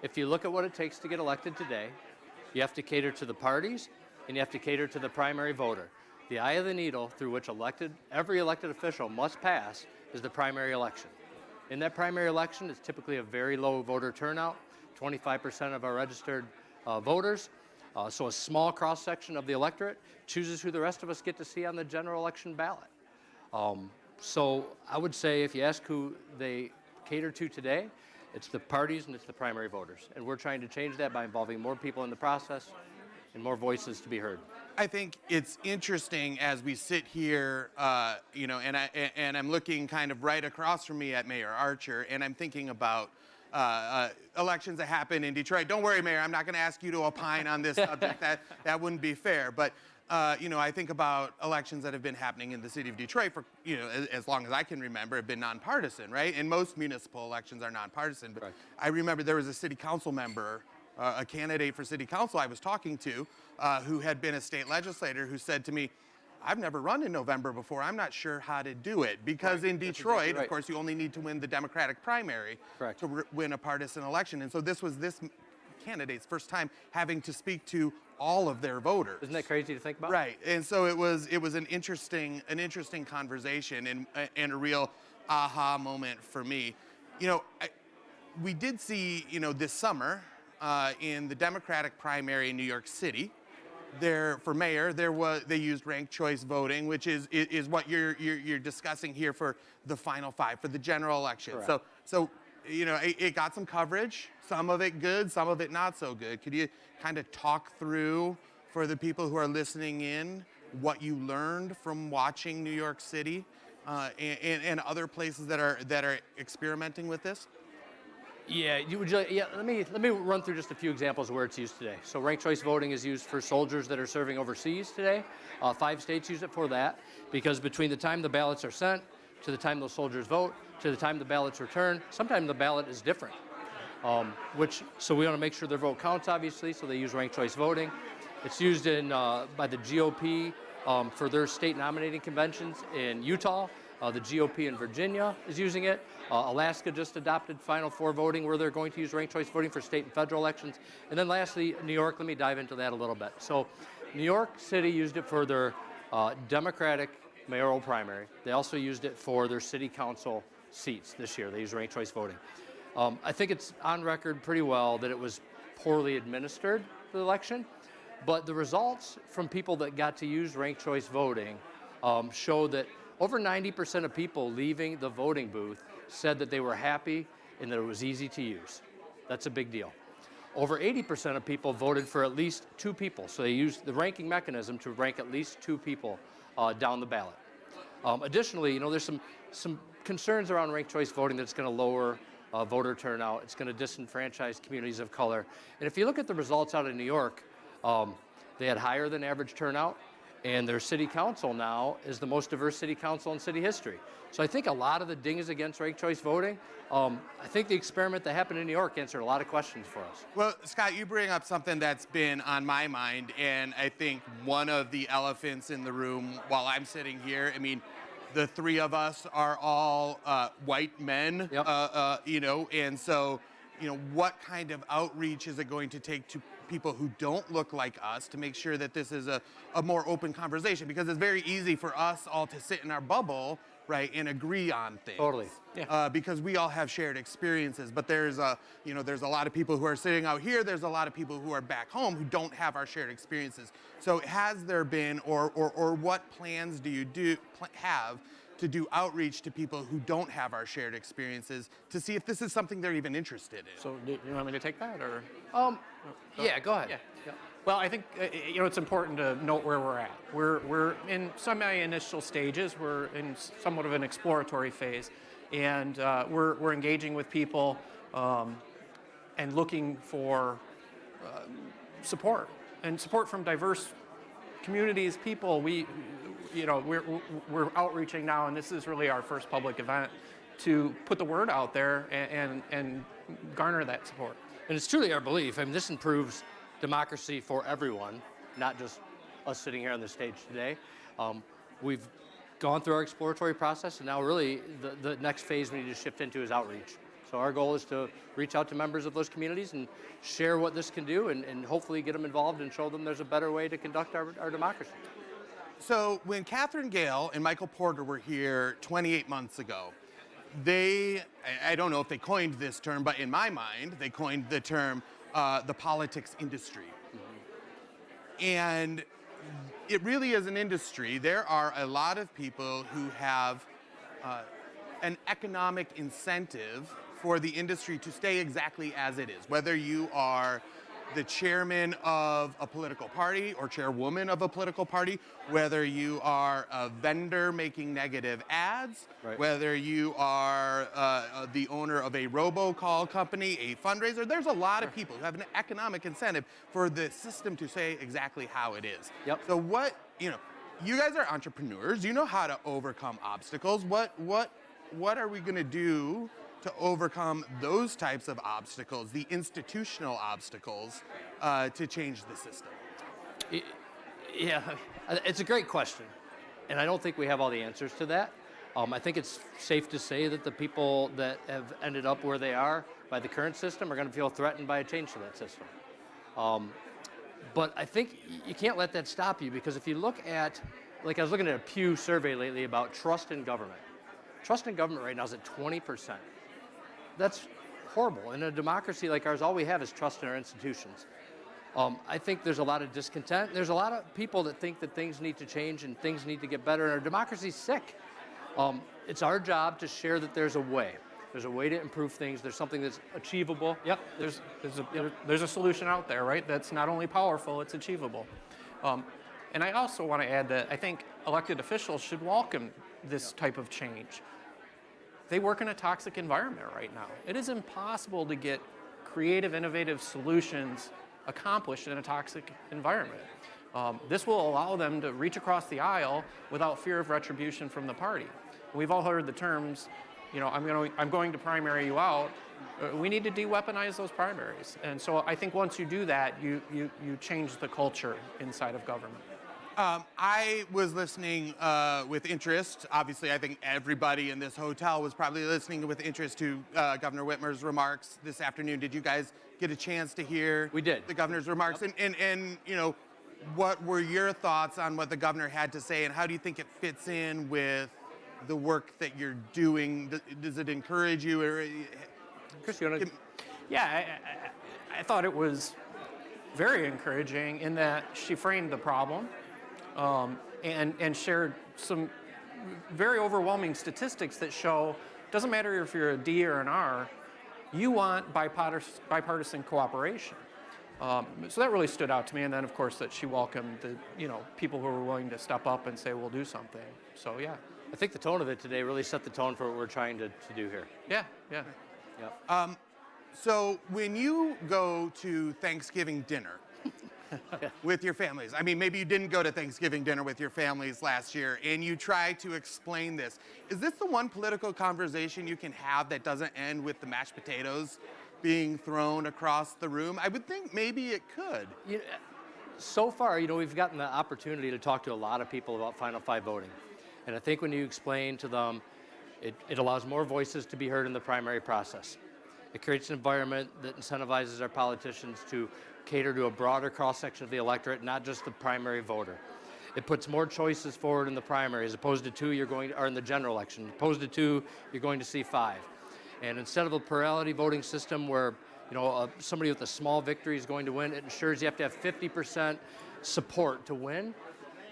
if you look at what it takes to get elected today, you have to cater to the parties and you have to cater to the primary voter. The eye of the needle through which every elected official must pass is the primary election. In that primary election, it's typically a very low voter turnout, 25% of our registered voters. So a small cross-section of the electorate chooses who the rest of us get to see on the general election ballot. So I would say if you ask who they cater to today, it's the parties and it's the primary voters. And we're trying to change that by involving more people in the process and more voices to be heard. I think it's interesting as we sit here, you know, and I'm looking kind of right across from me at Mayor Archer, and I'm thinking about elections that happen in Detroit. Don't worry, Mayor, I'm not going to ask you to opine on this subject. That wouldn't be fair. But you know, I think about elections that have been happening in the city of Detroit for, you know, as long as I can remember, have been nonpartisan, right? And most municipal elections are nonpartisan. But I remember there was a city council member, a candidate for city council I was talking to, who had been a state legislator, who said to me, I've never run in November before. I'm not sure how to do it. Because in Detroit, exactly right. of course, you only need to win the Democratic primary Correct. to win a partisan election. And so this was this candidate's first time having to speak to all of their voters. Isn't that crazy to think about? Right. And so it was an interesting conversation and a real aha moment for me. You know, we did see, you know, this summer in the Democratic primary in New York City, for mayor, they used ranked choice voting, which is what you're discussing here for the final five for the general election. Correct. So you know, it got some coverage, some of it good, some of it not so good. Could you kind of talk through for the people who are listening in what you learned from watching New York City and other places that are experimenting with this? Yeah, let me run through just a few examples of where it's used today. So ranked choice voting is used for soldiers that are serving overseas today. 5 states use it for that, because between the time the ballots are sent to the time those soldiers vote to the time the ballots return, sometimes the ballot is different. So we want to make sure their vote counts, obviously, so they use ranked choice voting. It's used by the GOP for their state nominating conventions in Utah. The GOP in Virginia is using it. Alaska just adopted Final Four voting, where they're going to use ranked choice voting for state and federal elections. And then lastly, New York, let me dive into that a little bit. So New York City used it for their Democratic mayoral primary. They also used it for their city council seats this year. They used ranked choice voting. I think it's on record pretty well that it was poorly administered, the election. But the results from people that got to use ranked choice voting show that over 90% of people leaving the voting booth said that they were happy and that it was easy to use. That's a big deal. Over 80% of people voted for at least 2 people. So they used the ranking mechanism to rank at least 2 people down the ballot. Additionally, you know, there's some concerns around ranked choice voting that's going to lower voter turnout. It's going to disenfranchise communities of color. And if you look at the results out of New York, they had higher than average turnout. And their city council now is the most diverse city council in city history. So I think a lot of the dings against ranked choice voting, I think the experiment that happened in New York answered a lot of questions for us. Well, Scott, you bring up something that's been on my mind, and I think one of the elephants in the room while I'm sitting here, I mean, the 3 of us are all white men, Yep. you know, and so, you know, what kind of outreach is it going to take to people who don't look like us to make sure that this is a more open conversation? Because it's very easy for us all to sit in our bubble, right, and agree on things. Totally. Yeah. Because we all have shared experiences, but there's a lot of people who are sitting out here. There's a lot of people who are back home who don't have our shared experiences. So has there been, or what plans do you have to do outreach to people who don't have our shared experiences to see if this is something they're even interested in? So do you want me to take that, or? Yeah, go ahead. Yeah. Well, I think you know, it's important to note where we're at. We're in semi-initial stages. We're in somewhat of an exploratory phase, and we're engaging with people and looking for support from diverse communities, people. We're outreaching now, and this is really our first public event to put the word out there and garner that support. And it's truly our belief. I mean, this improves democracy for everyone, not just us sitting here on the stage today. We've gone through our exploratory process, and now really the next phase we need to shift into is outreach. So our goal is to reach out to members of those communities and share what this can do, and hopefully get them involved and show them there's a better way to conduct our democracy. So when Catherine Gale and Michael Porter were here 28 months ago, I don't know if they coined this term, but in my mind, they coined the term the politics industry. Mm-hmm. And it really is an industry. There are a lot of people who have an economic incentive for the industry to stay exactly as it is, whether you are the chairman of a political party or chairwoman of a political party, whether you are a vendor making negative ads, right, whether you are the owner of a robocall company, a fundraiser. There's a lot of people who have an economic incentive for the system to say exactly how it is. Yep. So you guys are entrepreneurs. You know how to overcome obstacles. What are we going to do to overcome those types of obstacles, the institutional obstacles, to change the system? Yeah, it's a great question. And I don't think we have all the answers to that. I think it's safe to say that the people that have ended up where they are by the current system are going to feel threatened by a change to that system. But I think you can't let that stop you, because if you look at, like I was looking at a Pew survey lately about trust in government. Trust in government right now is at 20%. That's horrible. In a democracy like ours, all we have is trust in our institutions. I think there's a lot of discontent. There's a lot of people that think that things need to change and things need to get better, and our democracy's sick. It's our job to share that there's a way. There's a way to improve things. There's something that's achievable. Yep, there's a solution out there, right? That's not only powerful, it's achievable. And I also want to add that I think elected officials should welcome this type of change. They work in a toxic environment right now. It is impossible to get creative, innovative solutions accomplished in a toxic environment. This will allow them to reach across the aisle without fear of retribution from the party. We've all heard the terms, I'm going to primary you out. We need to de-weaponize those primaries. And so I think once you do that, you change the culture inside of government. I was listening with interest. Obviously, I think everybody in this hotel was probably listening with interest to Governor Whitmer's remarks this afternoon. Did you guys get a chance to hear We did. the governor's remarks? Yep. And what were your thoughts on what the governor had to say, and how do you think it fits in with the work that you're doing? Does it encourage you? Or, Chris, you want to? Yeah, I thought it was very encouraging in that she framed the problem and shared some very overwhelming statistics that show it doesn't matter if you're a D or an R, you want bipartisan cooperation. So that really stood out to me. And then, of course, that she welcomed the people who were willing to step up and say, we'll do something. So, yeah. I think the tone of it today really set the tone for what we're trying to do here. Yeah, yeah. Yep. So when you go to Thanksgiving dinner with your families, I mean, maybe you didn't go to Thanksgiving dinner with your families last year, and you try to explain this, is this the one political conversation you can have that doesn't end with the mashed potatoes being thrown across the room? I would think maybe it could. So far, we've gotten the opportunity to talk to a lot of people about Final Five voting. And I think when you explain to them, it allows more voices to be heard in the primary process. It creates an environment that incentivizes our politicians to cater to a broader cross-section of the electorate, not just the primary voter. It puts more choices forward in the primary, as opposed to two, or in the general election. Opposed to two, you're going to see 5. And instead of a plurality voting system where somebody with a small victory is going to win, it ensures you have to have 50% support to win.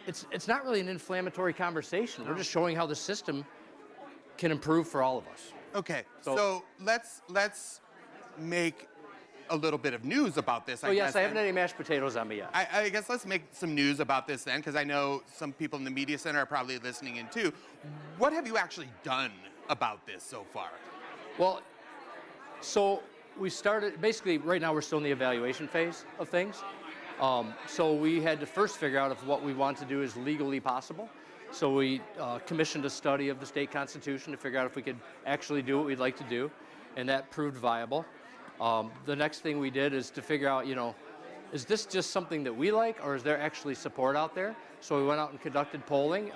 It's not really an inflammatory conversation. We're just showing how the system can improve for all of us. Okay, so let's make a little bit of news about this. Oh, yes, I haven't had any mashed potatoes on me yet. I guess let's make some news about this then, because I know some people in the media center are probably listening in too. What have you actually done about this so far? Well, so we started, basically right now we're still in the evaluation phase of things. So we had to first figure out if what we want to do is legally possible. So we commissioned a study of the state constitution to figure out if we could actually do what we'd like to do, and that proved viable. The next thing we did is to figure out, is this just something that we like, or is there actually support out there? So we went out and conducted polling.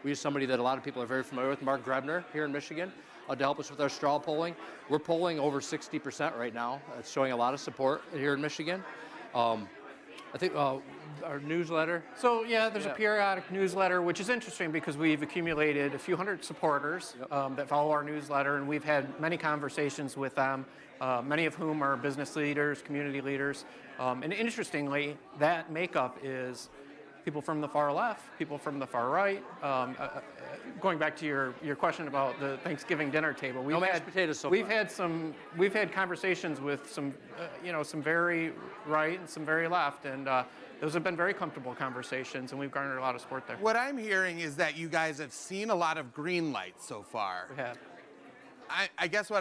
We used somebody that a lot of people are very familiar with, Mark Grebner, here in Michigan, to help us with our straw polling. We're polling over 60% right now. It's showing a lot of support here in Michigan. I think our newsletter. So yeah, there's a periodic newsletter, which is interesting because we've accumulated a few hundred supporters that follow our newsletter, and we've had many conversations with them, many of whom are business leaders, community leaders. And interestingly, that makeup is people from the far left, people from the far right. Going back to your question about the Thanksgiving dinner table, No mashed potatoes so far. We've had conversations with some very right and some very left, and those have been very comfortable conversations, and we've garnered a lot of support there. What I'm hearing is that you guys have seen a lot of green lights so far. We have. I guess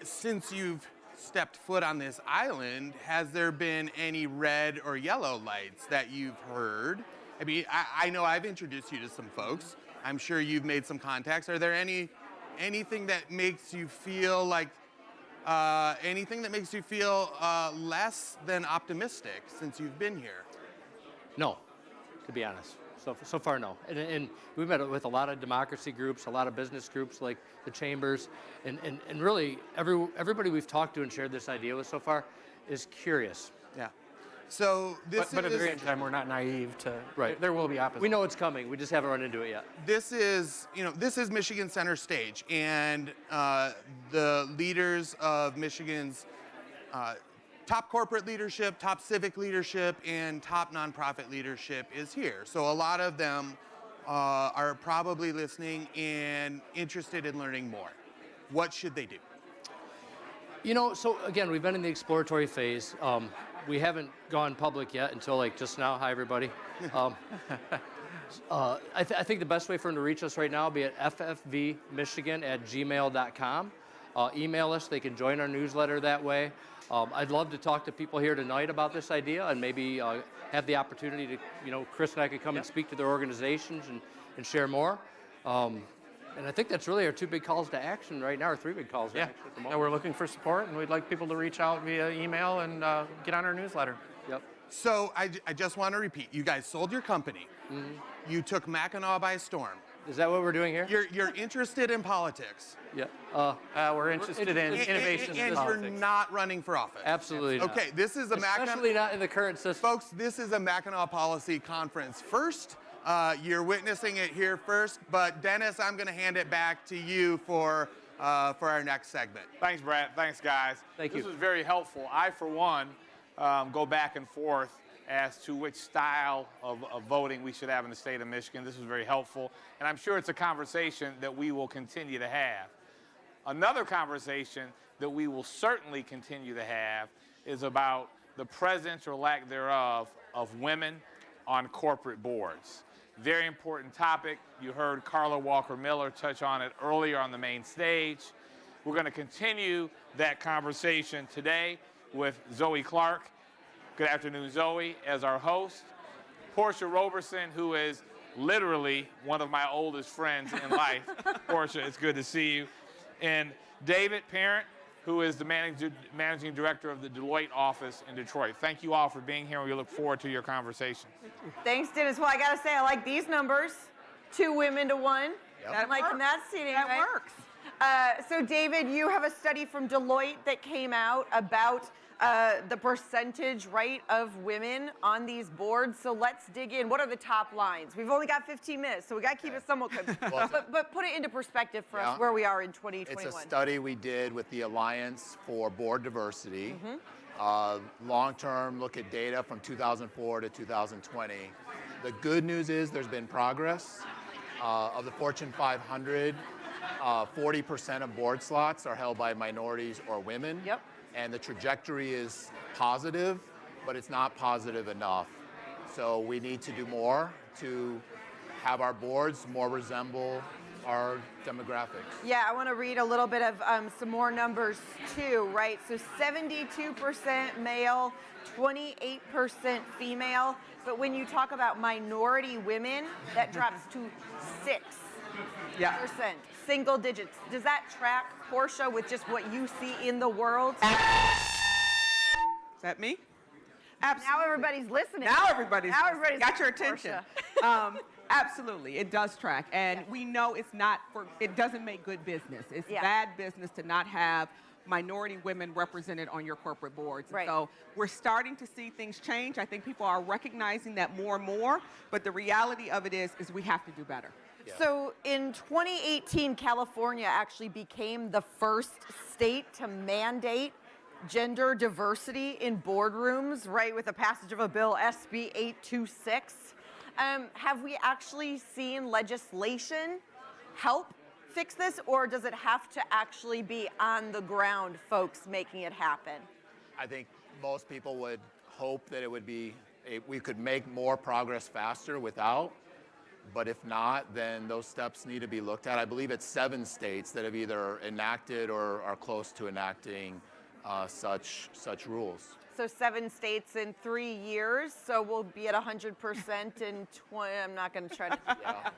since you've stepped foot on this island, has there been any red or yellow lights that you've heard? I mean, I know I've introduced you to some folks. I'm sure you've made some contacts. Are there anything that makes you feel like, less than optimistic since you've been here? No, to be honest. So far, no. And we've met with a lot of democracy groups, a lot of business groups like the chambers, and really everybody we've talked to and shared this idea with so far is curious. Yeah. So this But at the is same time, we're not naive to. Right. There will be opposition. We know it's coming. We just haven't run into it yet. this is Michigan Center Stage, and the leaders of Michigan's top corporate leadership, top civic leadership, and top nonprofit leadership is here. So a lot of them are probably listening and interested in learning more. What should they do? So again, we've been in the exploratory phase. We haven't gone public yet until like just now. Hi, everybody. I think the best way for them to reach us right now will be at ffvmichigan@gmail.com. Email us. They can join our newsletter that way. I'd love to talk to people here tonight about this idea and maybe have the opportunity to, Chris and I could come and speak to their organizations and share more. And I think that's really our two big calls to action right now, or three big calls to action at the moment. Yeah, we're looking for support, and we'd like people to reach out via email and get on our newsletter. Yep. So I just want to repeat, you guys sold your company. Mm-hmm. You took Mackinac by storm. Is that what we're doing here? You're interested in politics. Yeah. We're interested in innovation. And you're not running for office. Absolutely not. Okay, this is a Especially not in the current system. Folks, this is a Mackinac Policy Conference first. You're witnessing it here first, but Dennis, I'm going to hand it back to you for our next segment. Thanks, Brad. Thanks, guys. Thank you. This was very helpful. I, for one, go back and forth as to which style of voting we should have in the state of Michigan. This was very helpful, and I'm sure it's a conversation that we will continue to have. Another conversation that we will certainly continue to have is about the presence or lack thereof of women on corporate boards. Very important topic. You heard Carla Walker-Miller touch on it earlier on the main stage. We're going to continue that conversation today with Zoe Clark. Good afternoon, Zoe, as our host. Portia Roberson, who is literally one of my oldest friends in life. Portia, it's good to see you. And David Parent, who is the managing director of the Deloitte office in Detroit. Thank you all for being here, and we look forward to your conversation. Thanks, Dennis. Well, I got to say, I like these numbers. 2 women to 1. Yep. Liking that seating. That works. So, David, you have a study from Deloitte that came out about the percentage, right, of women on these boards. So let's dig in. What are the top lines? We've only got 15 minutes, so we got to keep it somewhat but put it into perspective for us where we are in 2021. It's a study we did with the Alliance for Board Diversity. Long-term look at data from 2004 to 2020. The good news is there's been progress. Of the Fortune 500, 40% of board slots are held by minorities or women. Yep. And the trajectory is positive, but it's not positive enough. So we need to do more to have our boards more resemble our demographics. Yeah, I want to read a little bit of some more numbers too, right? So 72% male, 28% female. But when you talk about minority women, that drops to 6%. Single digits. Does that track, Portia, with just what you see in the world? Is that me? Absolutely. Now everybody's listening. Now everybody's got your Portia. attention. Absolutely, it does track, and we know it doesn't make good business. It's bad business to not have minority women represented on your corporate boards. Right. So we're starting to see things change. I think people are recognizing that more and more, but the reality of it is we have to do better. So in 2018, California actually became the first state to mandate gender diversity in boardrooms, right, with the passage of a bill, SB 826. Have we actually seen legislation help fix this, or does it have to actually be on the ground folks making it happen? I think most people would hope that it would be, we could make more progress faster without. But if not, then those steps need to be looked at. I believe it's 7 states that have either enacted or are close to enacting such rules. So 7 states in 3 years, so we'll be at 100% in 20, I'm not going to try to. Yeah.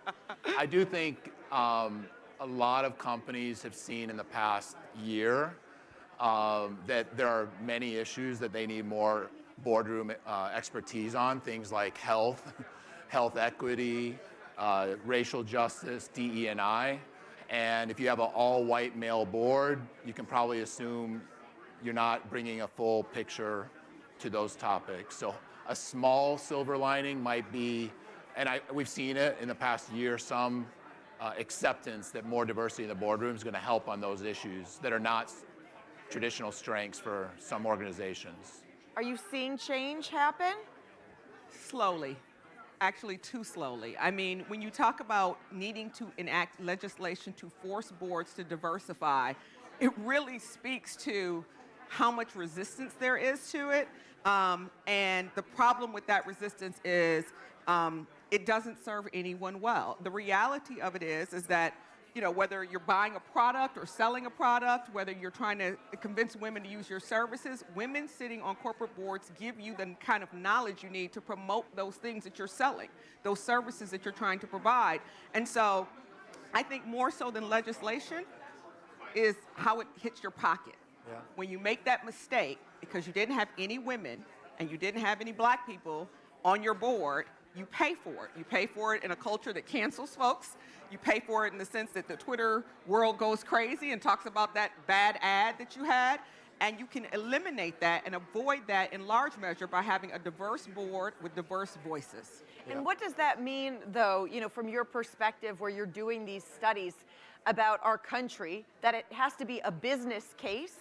I do think a lot of companies have seen in the past year that there are many issues that they need more boardroom expertise on, things like health health equity, racial justice, DE&I. And if you have an all-white male board, you can probably assume you're not bringing a full picture to those topics. So a small silver lining might be, and we've seen it in the past year, some acceptance that more diversity in the boardroom is going to help on those issues that are not traditional strengths for some organizations. Are you seeing change happen? Slowly. Actually, too slowly. I mean, when you talk about needing to enact legislation to force boards to diversify, it really speaks to how much resistance there is to it. And the problem with that resistance is it doesn't serve anyone well. The reality of it is that, you know, whether you're buying a product or selling a product, whether you're trying to convince women to use your services, women sitting on corporate boards give you the kind of knowledge you need to promote those things that you're selling, those services that you're trying to provide. And so I think more so than legislation is how it hits your pocket. Yeah. When you make that mistake because you didn't have any women and you didn't have any black people on your board, you pay for it. You pay for it in a culture that cancels folks. You pay for it in the sense that the Twitter world goes crazy and talks about that bad ad that you had. And you can eliminate that and avoid that in large measure by having a diverse board with diverse voices. And what does that mean, though, you know, from your perspective where you're doing these studies about our country, that it has to be a business case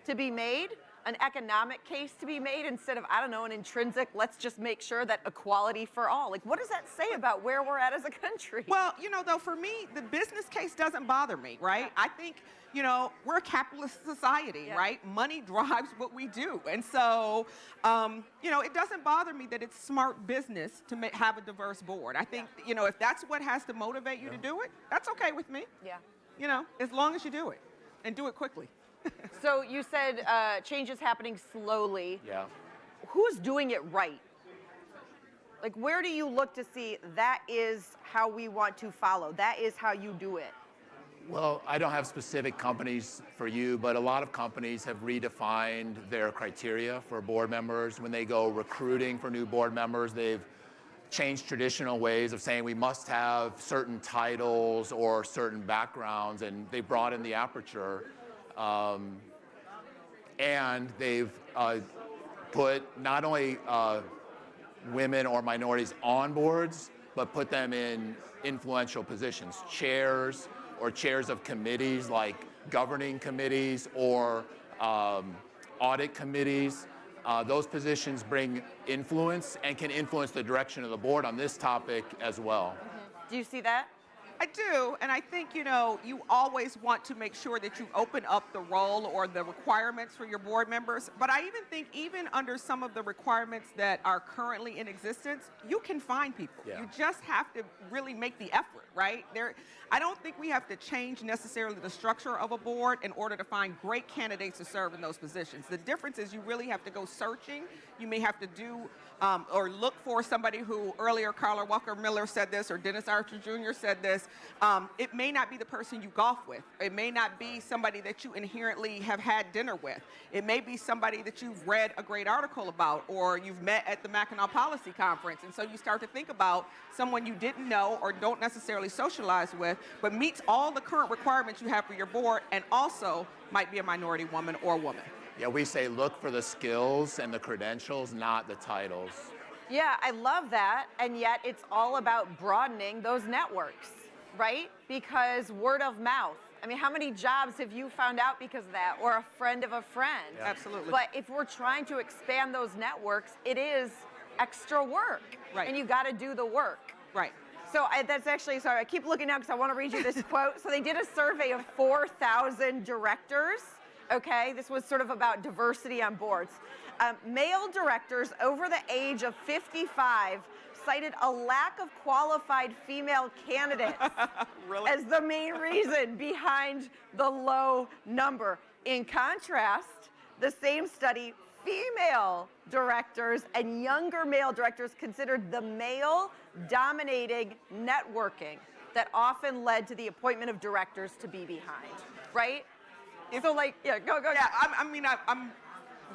to be made, an economic case to be made, instead of, I don't know, an intrinsic, let's just make sure that equality for all? Like, what does that say about where we're at as a country? Well, you know, though, for me, the business case doesn't bother me, right? I think, you know, we're a capitalist society, right? Money drives what we do. And so, you know, it doesn't bother me that it's smart business to have a diverse board. I think, you know, if that's what has to motivate you to do it, that's okay with me. Yeah. You know, as long as you do it and do it quickly. So you said change is happening slowly. Yeah. Who's doing it right? Like, where do you look to see that is how we want to follow? That is how you do it. Well, I don't have specific companies for you, but a lot of companies have redefined their criteria for board members. When they go recruiting for new board members, they've changed traditional ways of saying we must have certain titles or certain backgrounds, and they broadened the aperture. And they've put not only women or minorities on boards, but put them in influential positions, chairs or chairs of committees like governing committees or audit committees. Those positions bring influence and can influence the direction of the board on this topic as well. Mm-hmm. Do you see that? I do, and I think, you know, you always want to make sure that you open up the role or the requirements for your board members, but I even think even under some of the requirements that are currently in existence, you can find people. Yeah. You just have to really make the effort, right? I don't think we have to change necessarily the structure of a board in order to find great candidates to serve in those positions. The difference is you really have to go searching. You may have to do or look for somebody who, earlier Carla Walker Miller said this, or Dennis Archer Jr. said this. It may not be the person you golf with. It may not be somebody that you inherently have had dinner with. It may be somebody that you've read a great article about, or you've met at the Mackinac Policy Conference. And so you start to think about someone you didn't know or don't necessarily socialize with, but meets all the current requirements you have for your board, and also might be a minority woman or woman. Yeah, we say look for the skills and the credentials, not the titles. Yeah, I love that, and yet it's all about broadening those networks, right? Because word of mouth. I mean, how many jobs have you found out because of that, or a friend of a friend? Yeah. Absolutely. But if we're trying to expand those networks, it is extra work, right? And you got to do the work, right? So that's actually, sorry, I keep looking now because I want to read you this quote. So they did a survey of 4,000 directors. Okay, this was sort of about diversity on boards. Male directors over the age of 55 cited a lack of qualified female candidates really? As the main reason behind the low number. In contrast, the same study, female directors and younger male directors considered the male-dominating networking that often led to the appointment of directors to be behind, right? So, like, yeah, go. Yeah, I'm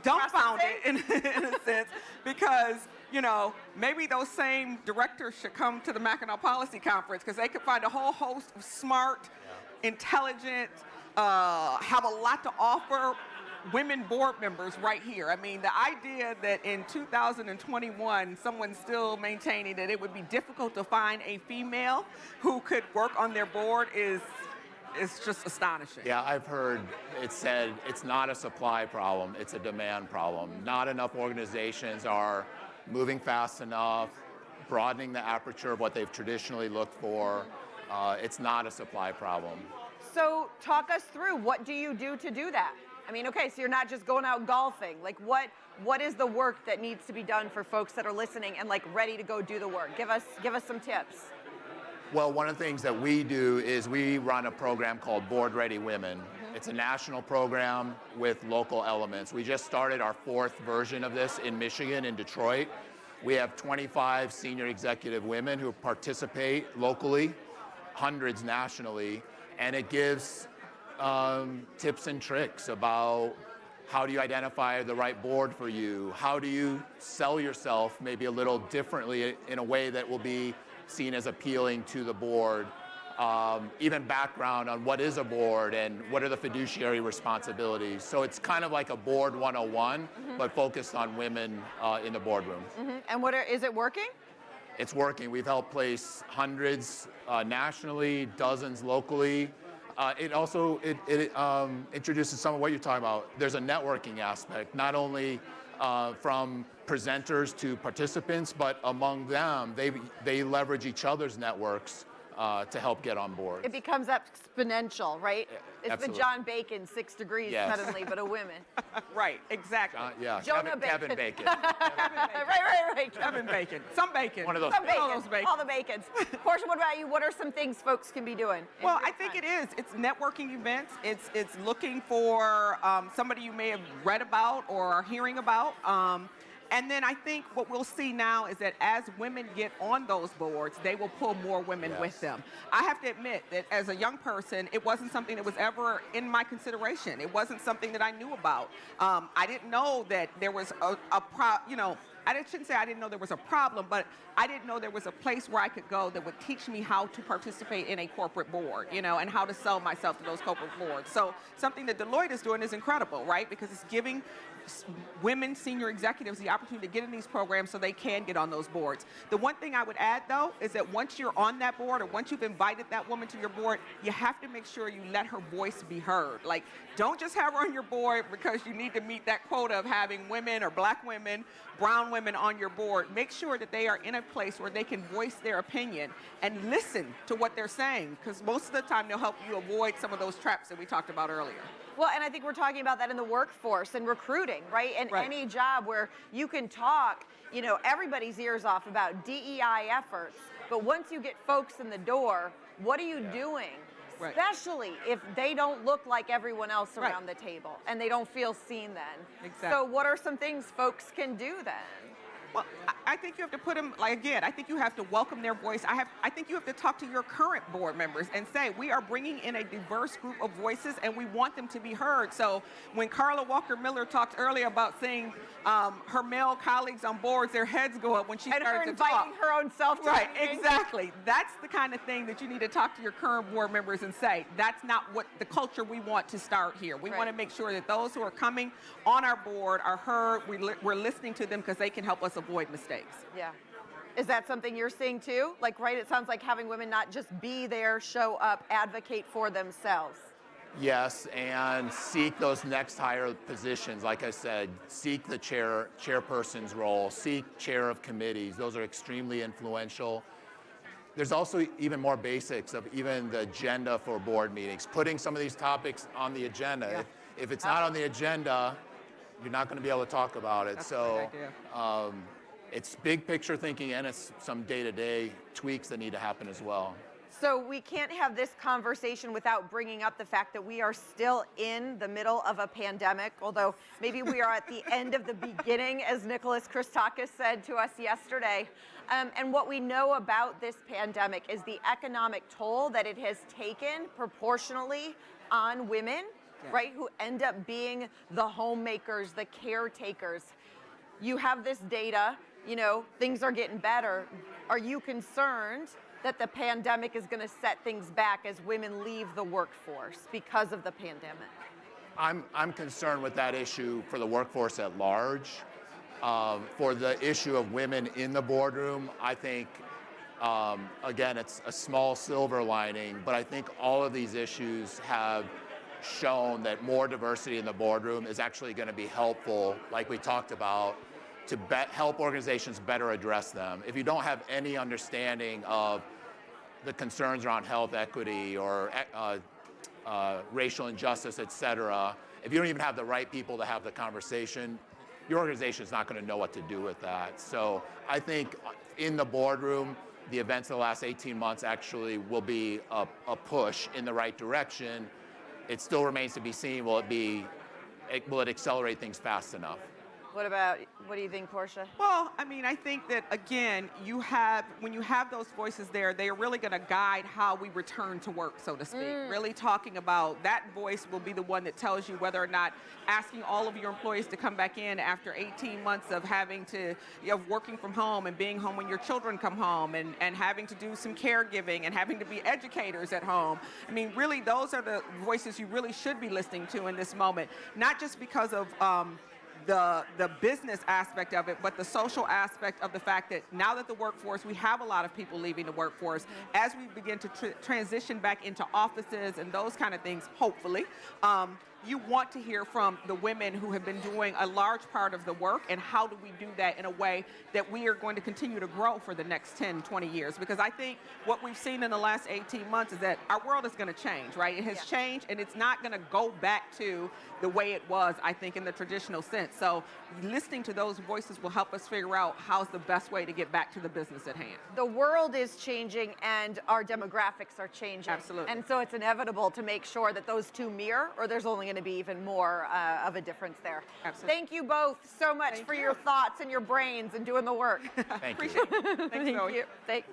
dumbfounded in a sense, because you know, maybe those same directors should come to the Mackinac Policy Conference because they could find a whole host of smart, intelligent, have a lot to offer women board members right here. I mean, the idea that in 2021, someone's still maintaining that it would be difficult to find a female who could work on their board is just astonishing. Yeah, I've heard it said it's not a supply problem, it's a demand problem. Not enough organizations are moving fast enough, broadening the aperture of what they've traditionally looked for. It's not a supply problem. So talk us through, what do you do to do that? I mean, okay, so you're not just going out golfing. Like, what is the work that needs to be done for folks that are listening and like ready to go do the work? Give us some tips. Well, one of the things that we do is we run a program called Board Ready Women. It's a national program with local elements. We just started our 4th version of this in Michigan, in Detroit. We have 25 senior executive women who participate locally, hundreds nationally, and it gives tips and tricks about how do you identify the right board for you, how do you sell yourself maybe a little differently in a way that will be seen as appealing to the board, even background on what is a board and what are the fiduciary responsibilities. So it's kind of like a board 101, but focused on women in the boardroom. And is it working? It's working. We've helped place hundreds nationally, dozens locally. It also introduces some of what you're talking about. There's a networking aspect, not only from presenters to participants, but among them, they leverage each other's networks to help get on board. It becomes exponential, right? It's absolutely. the John Bacon 6 degrees suddenly, but of women. Right, exactly. Jonah Kevin Bacon. Right. Kevin Bacon. Some bacon. One of those. Some bacon. All those bacon. All the bacons. Portia, what about you? What are some things folks can be doing? Well, I think it is. It's networking events. It's looking for somebody you may have read about or are hearing about. And then I think what we'll see now is that as women get on those boards, they will pull more women with them. I have to admit that as a young person, it wasn't something that was ever in my consideration. It wasn't something that I knew about. I didn't know that there was I shouldn't say I didn't know there was a problem, but I didn't know there was a place where I could go that would teach me how to participate in a corporate board, and how to sell myself to those corporate boards. So something that Deloitte is doing is incredible, right? Because it's giving women senior executives the opportunity to get in these programs so they can get on those boards. The one thing I would add, though, is that once you're on that board or once you've invited that woman to your board, you have to make sure you let her voice be heard. Like, don't just have her on your board because you need to meet that quota of having women or black women, brown women on your board. Make sure that they are in a place where they can voice their opinion and listen to what they're saying, because most of the time they'll help you avoid some of those traps that we talked about earlier. Well, and I think we're talking about that in the workforce and recruiting, right? And any job where you can talk, everybody's ears off about DEI efforts, but once you get folks in the door, what are you doing? Right. Especially if they don't look like everyone else around the table and they don't feel seen then. Exactly. So what are some things folks can do then? Well, I think you have to put them, again, I think you have to welcome their voice. I think you have to talk to your current board members and say, we are bringing in a diverse group of voices and we want them to be heard. So when Carla Walker Miller talked earlier about seeing her male colleagues on boards, their heads go up when she started to talk. And her inviting her own self to Right, exactly. That's the kind of thing that you need to talk to your current board members and say, that's not what the culture we want to start here. We want to make sure that those who are coming on our board are heard. We're listening to them because they can help us avoid mistakes. Yeah. Is that something you're seeing too? It sounds like having women not just be there, show up, advocate for themselves. Yes, and seek those next higher positions. Like I said, seek the chairperson's role, seek chair of committees. Those are extremely influential. There's also even more basics of even the agenda for board meetings, putting some of these topics on the agenda. Yeah. If it's not on the agenda, you're not going to be able to talk about it. That's a good idea. It's big picture thinking, and it's some day-to-day tweaks that need to happen as well. So we can't have this conversation without bringing up the fact that we are still in the middle of a pandemic, although maybe we are at the end of the beginning, as Nicholas Christakis said to us yesterday. And what we know about this pandemic is the economic toll that it has taken proportionally on women, right, who end up being the homemakers, the caretakers. You have this data. things are getting better. Are you concerned that the pandemic is going to set things back as women leave the workforce because of the pandemic? I'm concerned with that issue for the workforce at large. For the issue of women in the boardroom, I think, again, it's a small silver lining, but I think all of these issues have shown that more diversity in the boardroom is actually going to be helpful, like we talked about, to help organizations better address them. If you don't have any understanding of the concerns around health equity or racial injustice, et cetera, if you don't even have the right people to have the conversation, your organization is not going to know what to do with that. So I think in the boardroom, the events of the last 18 months actually will be a push in the right direction. It still remains to be seen, will it accelerate things fast enough? What do you think, Portia? Well, I mean, I think that, again, when you have those voices there, they are really going to guide how we return to work, so to speak. Really talking about that voice will be the one that tells you whether or not asking all of your employees to come back in after 18 months of having to, working from home and being home when your children come home and having to do some caregiving and having to be educators at home. I mean, really, those are the voices you really should be listening to in this moment, not just because of the business aspect of it, but the social aspect of the fact that now that the workforce, we have a lot of people leaving the workforce, as we begin to transition back into offices and those kind of things, hopefully, you want to hear from the women who have been doing a large part of the work, and how do we do that in a way that we are going to continue to grow for the next 10, 20 years. Because I think what we've seen in the last 18 months is that our world is going to change, right? It has changed, and it's not going to go back to the way it was, I think, in the traditional sense. So listening to those voices will help us figure out how's the best way to get back to the business at hand. The world is changing and our demographics are changing. Absolutely. And so it's inevitable to make sure that those two mirror, or there's only going to be even more of a difference there. Absolutely. Thank you both so much for your thoughts and your brains and doing the work. Thank you. Thank you. Thanks.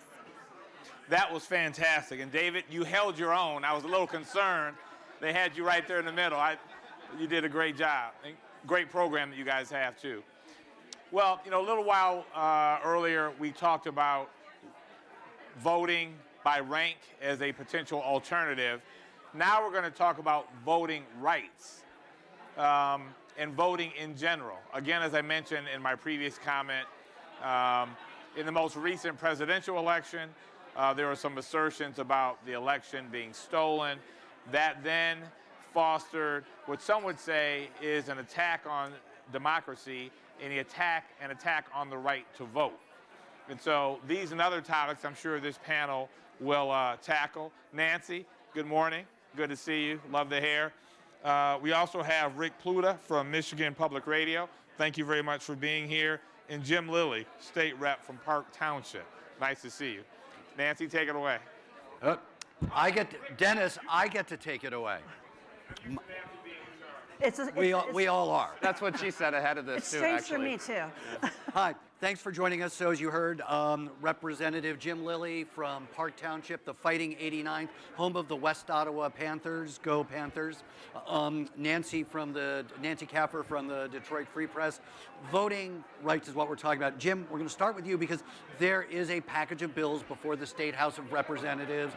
That was fantastic. And David, you held your own. I was a little concerned. They had you right there in the middle. You did a great job. And great program that you guys have, too. Well, a little while earlier, we talked about voting by rank as a potential alternative. Now we're going to talk about voting rights and voting in general. Again, as I mentioned in my previous comment, in the most recent presidential election, there were some assertions about the election being stolen. That then fostered what some would say is an attack on democracy and an attack on the right to vote. And so these and other topics I'm sure this panel will tackle. Nancy, good morning. Good to see you. Love the hair. We also have Rick Pluta from Michigan Public Radio. Thank you very much for being here. And Jim Lilly, state rep from Park Township. Nice to see you. Nancy, take it away. Dennis, I get to take it away. We all are. That's what she said ahead of this, too, It's actually. strange for me, too. Hi, thanks for joining us. So as you heard, Representative Jim Lilly from Park Township, the Fighting 89th, home of the West Ottawa Panthers, go Panthers. Nancy Kaffer from the Detroit Free Press. Voting rights is what we're talking about. Jim, we're going to start with you because there is a package of bills before the State House of Representatives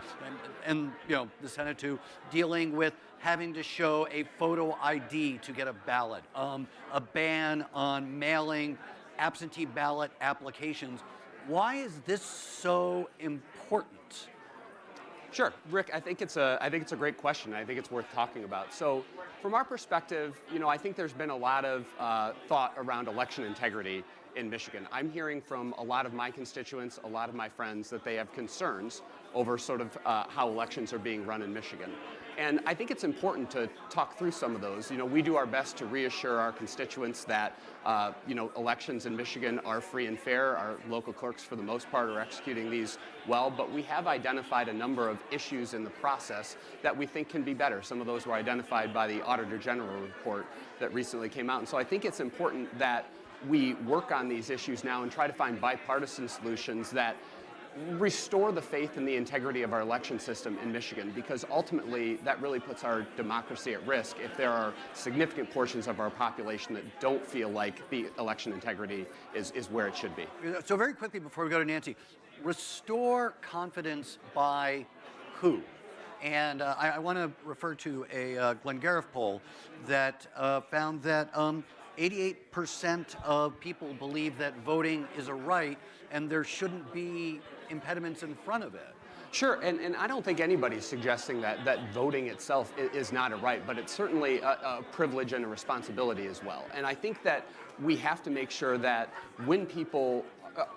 and the Senate too, dealing with having to show a photo ID to get a ballot, a ban on mailing absentee ballot applications. Why is this so important? Sure, Rick. I think it's a great question. I think it's worth talking about. So, from our perspective, I think there's been a lot of thought around election integrity in Michigan. I'm hearing from a lot of my constituents, a lot of my friends, that they have concerns over sort of how elections are being run in Michigan. And I think it's important to talk through some of those. We do our best to reassure our constituents that, elections in Michigan are free and fair. Our local clerks, for the most part, are executing these well. But we have identified a number of issues in the process that we think can be better. Some of those were identified by the Auditor General report that recently came out. And so I think it's important that we work on these issues now and try to find bipartisan solutions that restore the faith in the integrity of our election system in Michigan, because ultimately that really puts our democracy at risk if there are significant portions of our population that don't feel like the election integrity is where it should be. So very quickly before we go to Nancy, restore confidence by who? And I want to refer to a Glengarriff poll that found that 88% of people believe that voting is a right and there shouldn't be impediments in front of it. Sure, and I don't think anybody's suggesting that voting itself is not a right, but it's certainly a privilege and a responsibility as well. And I think that we have to make sure that when people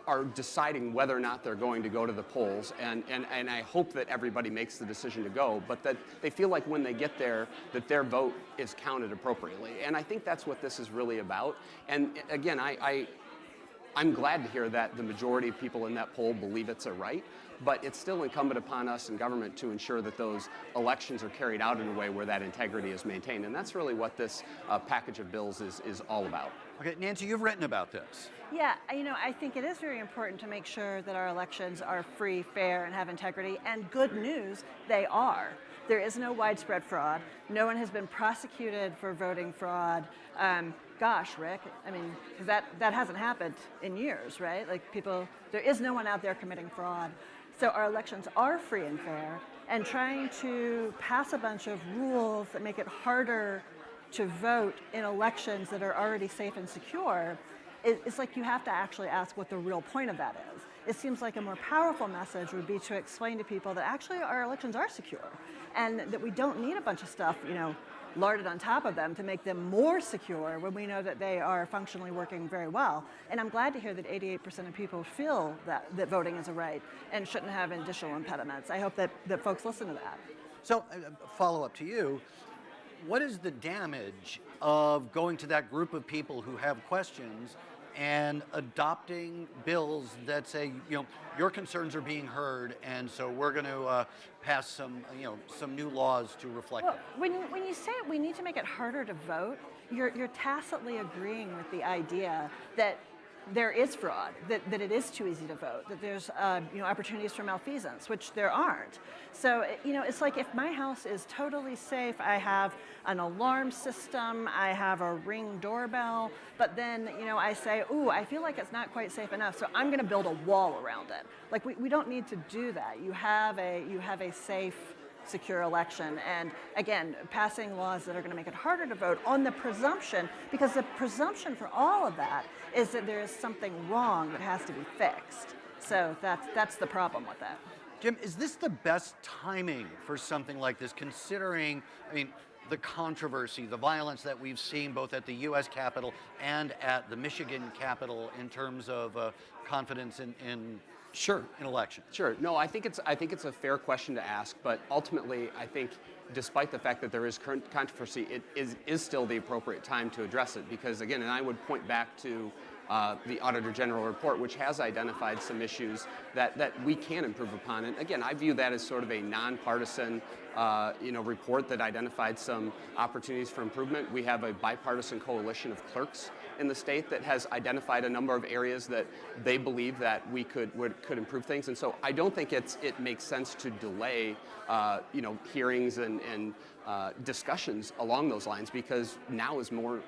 are deciding whether or not they're going to go to the polls, and I hope that everybody makes the decision to go, but that they feel like when they get there that their vote is counted appropriately. And I think that's what this is really about. And again, I'm glad to hear that the majority of people in that poll believe it's a right, but it's still incumbent upon us in government to ensure that those elections are carried out in a way where that integrity is maintained. And that's really what this package of bills is all about. Okay, Nancy, you've written about this. Yeah, I think it is very important to make sure that our elections are free, fair, and have integrity. And good news, they are. There is no widespread fraud. No one has been prosecuted for voting fraud. Gosh, Rick, because that hasn't happened in years, right? Like there is no one out there committing fraud. So our elections are free and fair, and trying to pass a bunch of rules that make it harder to vote in elections that are already safe and secure, it's like you have to actually ask what the real point of that is. It seems like a more powerful message would be to explain to people that actually our elections are secure and that we don't need a bunch of stuff, larded on top of them to make them more secure when we know that they are functionally working very well. And I'm glad to hear that 88% of people feel that voting is a right and shouldn't have additional impediments. I hope that folks listen to that. So, follow up to you. What is the damage of going to that group of people who have questions and adopting bills that say, your concerns are being heard, and so we're going to pass some new laws to reflect that? When you say we need to make it harder to vote, you're tacitly agreeing with the idea that there is fraud, that it is too easy to vote, that there's opportunities for malfeasance, which there aren't. So it's like if my house is totally safe, I have an alarm system, I have a Ring doorbell, but then I say, ooh, I feel like it's not quite safe enough, so I'm going to build a wall around it. Like we don't need to do that. You have a safe, secure election, and again, passing laws that are going to make it harder to vote on the presumption, because the presumption for all of that is that there is something wrong that has to be fixed. So that's the problem with that. Jim, is this the best timing for something like this, considering, the controversy, the violence that we've seen both at the U.S. Capitol and at the Michigan Capitol in terms of confidence in election? Sure. No, I think it's a fair question to ask, but ultimately, I think, despite the fact that there is current controversy, it is still the appropriate time to address it, because again, and I would point back to the Auditor General report, which has identified some issues that we can improve upon. And again, I view that as sort of a nonpartisan report that identified some opportunities for improvement. We have a bipartisan coalition of clerks in the state that has identified a number of areas that they believe that we could improve things. And so I don't think it makes sense to delay hearings and discussions along those lines, because now is a more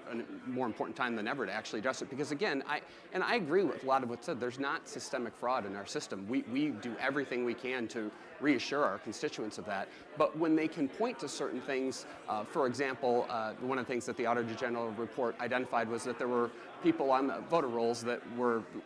important time than ever to actually address it. Because again, I agree with a lot of what's said. There's not systemic fraud in our system. We do everything we can to reassure our constituents of that. But when they can point to certain things, for example, one of the things that the Auditor General report identified was that there were people on the voter rolls that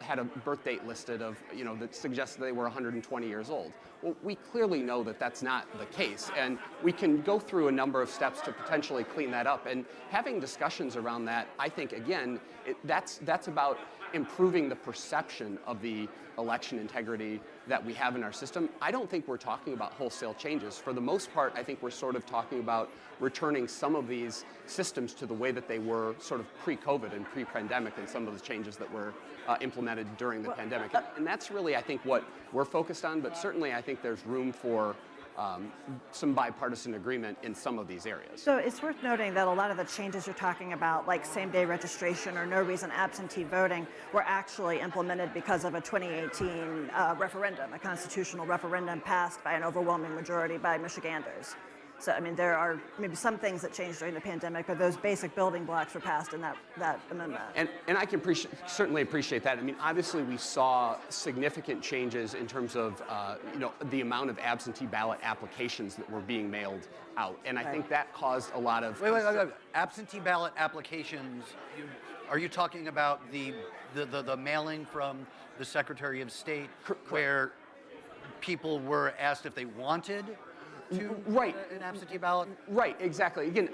had a birth date listed of, that suggested they were 120 years old. Well, we clearly know that that's not the case, and we can go through a number of steps to potentially clean that up. And having discussions around that, I think, again, that's about improving the perception of the election integrity that we have in our system. I don't think we're talking about wholesale changes. For the most part, I think we're sort of talking about returning some of these systems to the way that they were sort of pre-COVID and pre-pandemic, and some of the changes that were implemented during the pandemic. And that's really, I think, what we're focused on, but certainly I think there's room for some bipartisan agreement in some of these areas. So it's worth noting that a lot of the changes you're talking about, like same-day registration or no reason absentee voting, were actually implemented because of a 2018 referendum, a constitutional referendum passed by an overwhelming majority by Michiganders. So, I mean, there are maybe some things that changed during the pandemic, but those basic building blocks were passed in that amendment. And I can certainly appreciate that. I mean, obviously, we saw significant changes in terms of, the amount of absentee ballot applications that were being mailed out. And I think that caused a lot of... Wait. Absentee ballot applications, are you talking about the mailing from the Secretary of State where people were asked if they wanted an absentee ballot? Right, exactly. Again,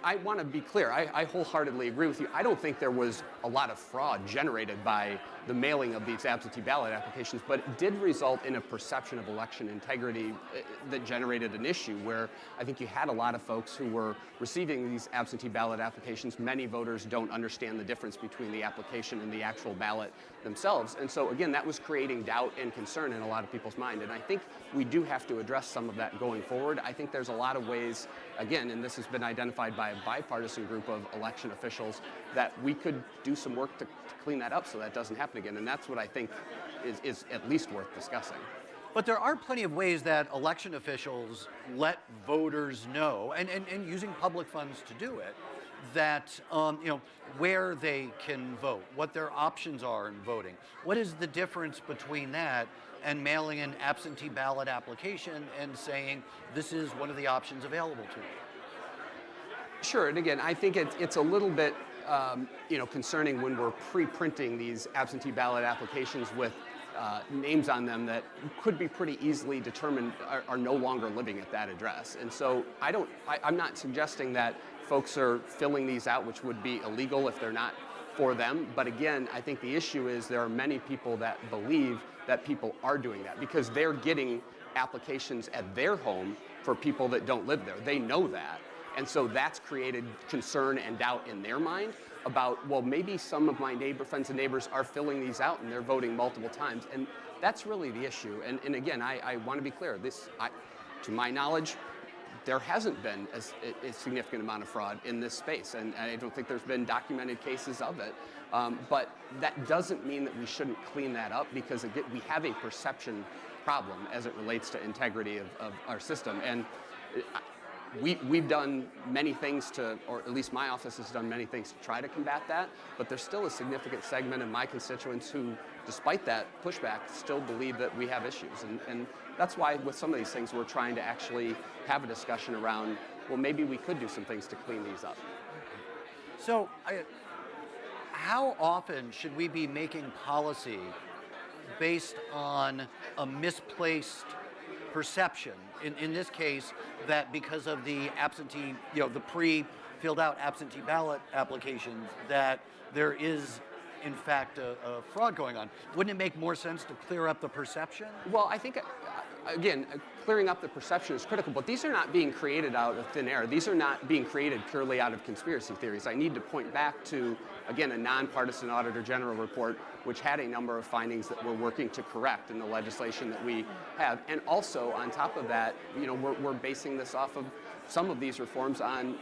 I want to be clear. I wholeheartedly agree with you. I don't think there was a lot of fraud generated by the mailing of these absentee ballot applications, but it did result in a perception of election integrity that generated an issue where I think you had a lot of folks who were receiving these absentee ballot applications. Many voters don't understand the difference between the application and the actual ballot themselves. And so, again, that was creating doubt and concern in a lot of people's mind. And I think we do have to address some of that going forward. I think there's a lot of ways, again, and this has been identified by a bipartisan group of election officials, that we could do some work to clean that up so that doesn't happen again. And that's what I think is at least worth discussing. But there are plenty of ways that election officials let voters know, and using public funds to do it, that where they can vote, what their options are in voting. What is the difference between that and mailing an absentee ballot application and saying this is one of the options available to you? Sure, and again, I think it's a little bit concerning when we're pre-printing these absentee ballot applications with names on them that could be pretty easily determined are no longer living at that address. And so I'm not suggesting that folks are filling these out, which would be illegal if they're not for them. But again, I think the issue is there are many people that believe that people are doing that because they're getting applications at their home for people that don't live there. They know that. And so that's created concern and doubt in their mind about, well, maybe some of my friends and neighbors are filling these out and they're voting multiple times. And that's really the issue. And again, I want to be clear. To my knowledge, there hasn't been a significant amount of fraud in this space. And I don't think there's been documented cases of it. But that doesn't mean that we shouldn't clean that up because again, we have a perception problem as it relates to integrity of our system. And we've done many things or at least my office has done many things to try to combat that, but there's still a significant segment of my constituents who, despite that pushback, still believe that we have issues. And that's why with some of these things we're trying to actually have a discussion around, well, maybe we could do some things to clean these up. So how often should we be making policy based on a misplaced perception, in this case, that because of the absentee, the pre-filled out absentee ballot applications, that there is, in fact, a fraud going on? Wouldn't it make more sense to clear up the perception? Well, I think, again, clearing up the perception is critical, but these are not being created out of thin air. These are not being created purely out of conspiracy theories. I need to point back to, again, a nonpartisan Auditor General report which had a number of findings that we're working to correct in the legislation that we have. And also, on top of that, we're basing this off of some of these reforms on